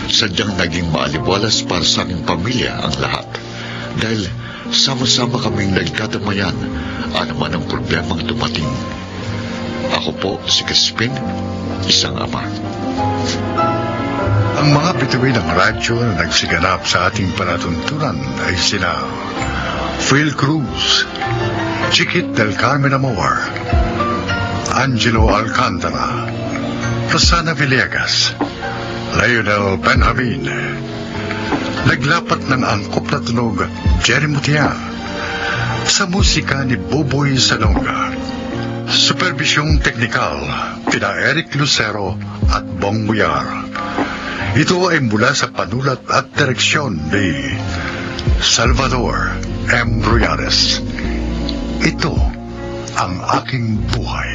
Sadyang naging maaliwalas para sa aking pamilya ang lahat dahil sama-sama kaming nagdadamayan ano man ang problemang dumating. Ako po si Crispin, isang ama. Ang mga bituin ng radyo na nagsiganap sa ating palatuntunan ay sina Phil Cruz, Chiquit del Carmen Amor, Angelo Alcantara, Rosana Villegas, Lionel Benjamin, naglapat ng angkop na tunog Jerry Mutia, sa musika ni Boboy Salonga, supervisyong teknikal pina Eric Lucero at Bong Muyar. Ito ay mula sa panulat at direksyon ni Salvador M. Ruyares. Ito ang aking buhay.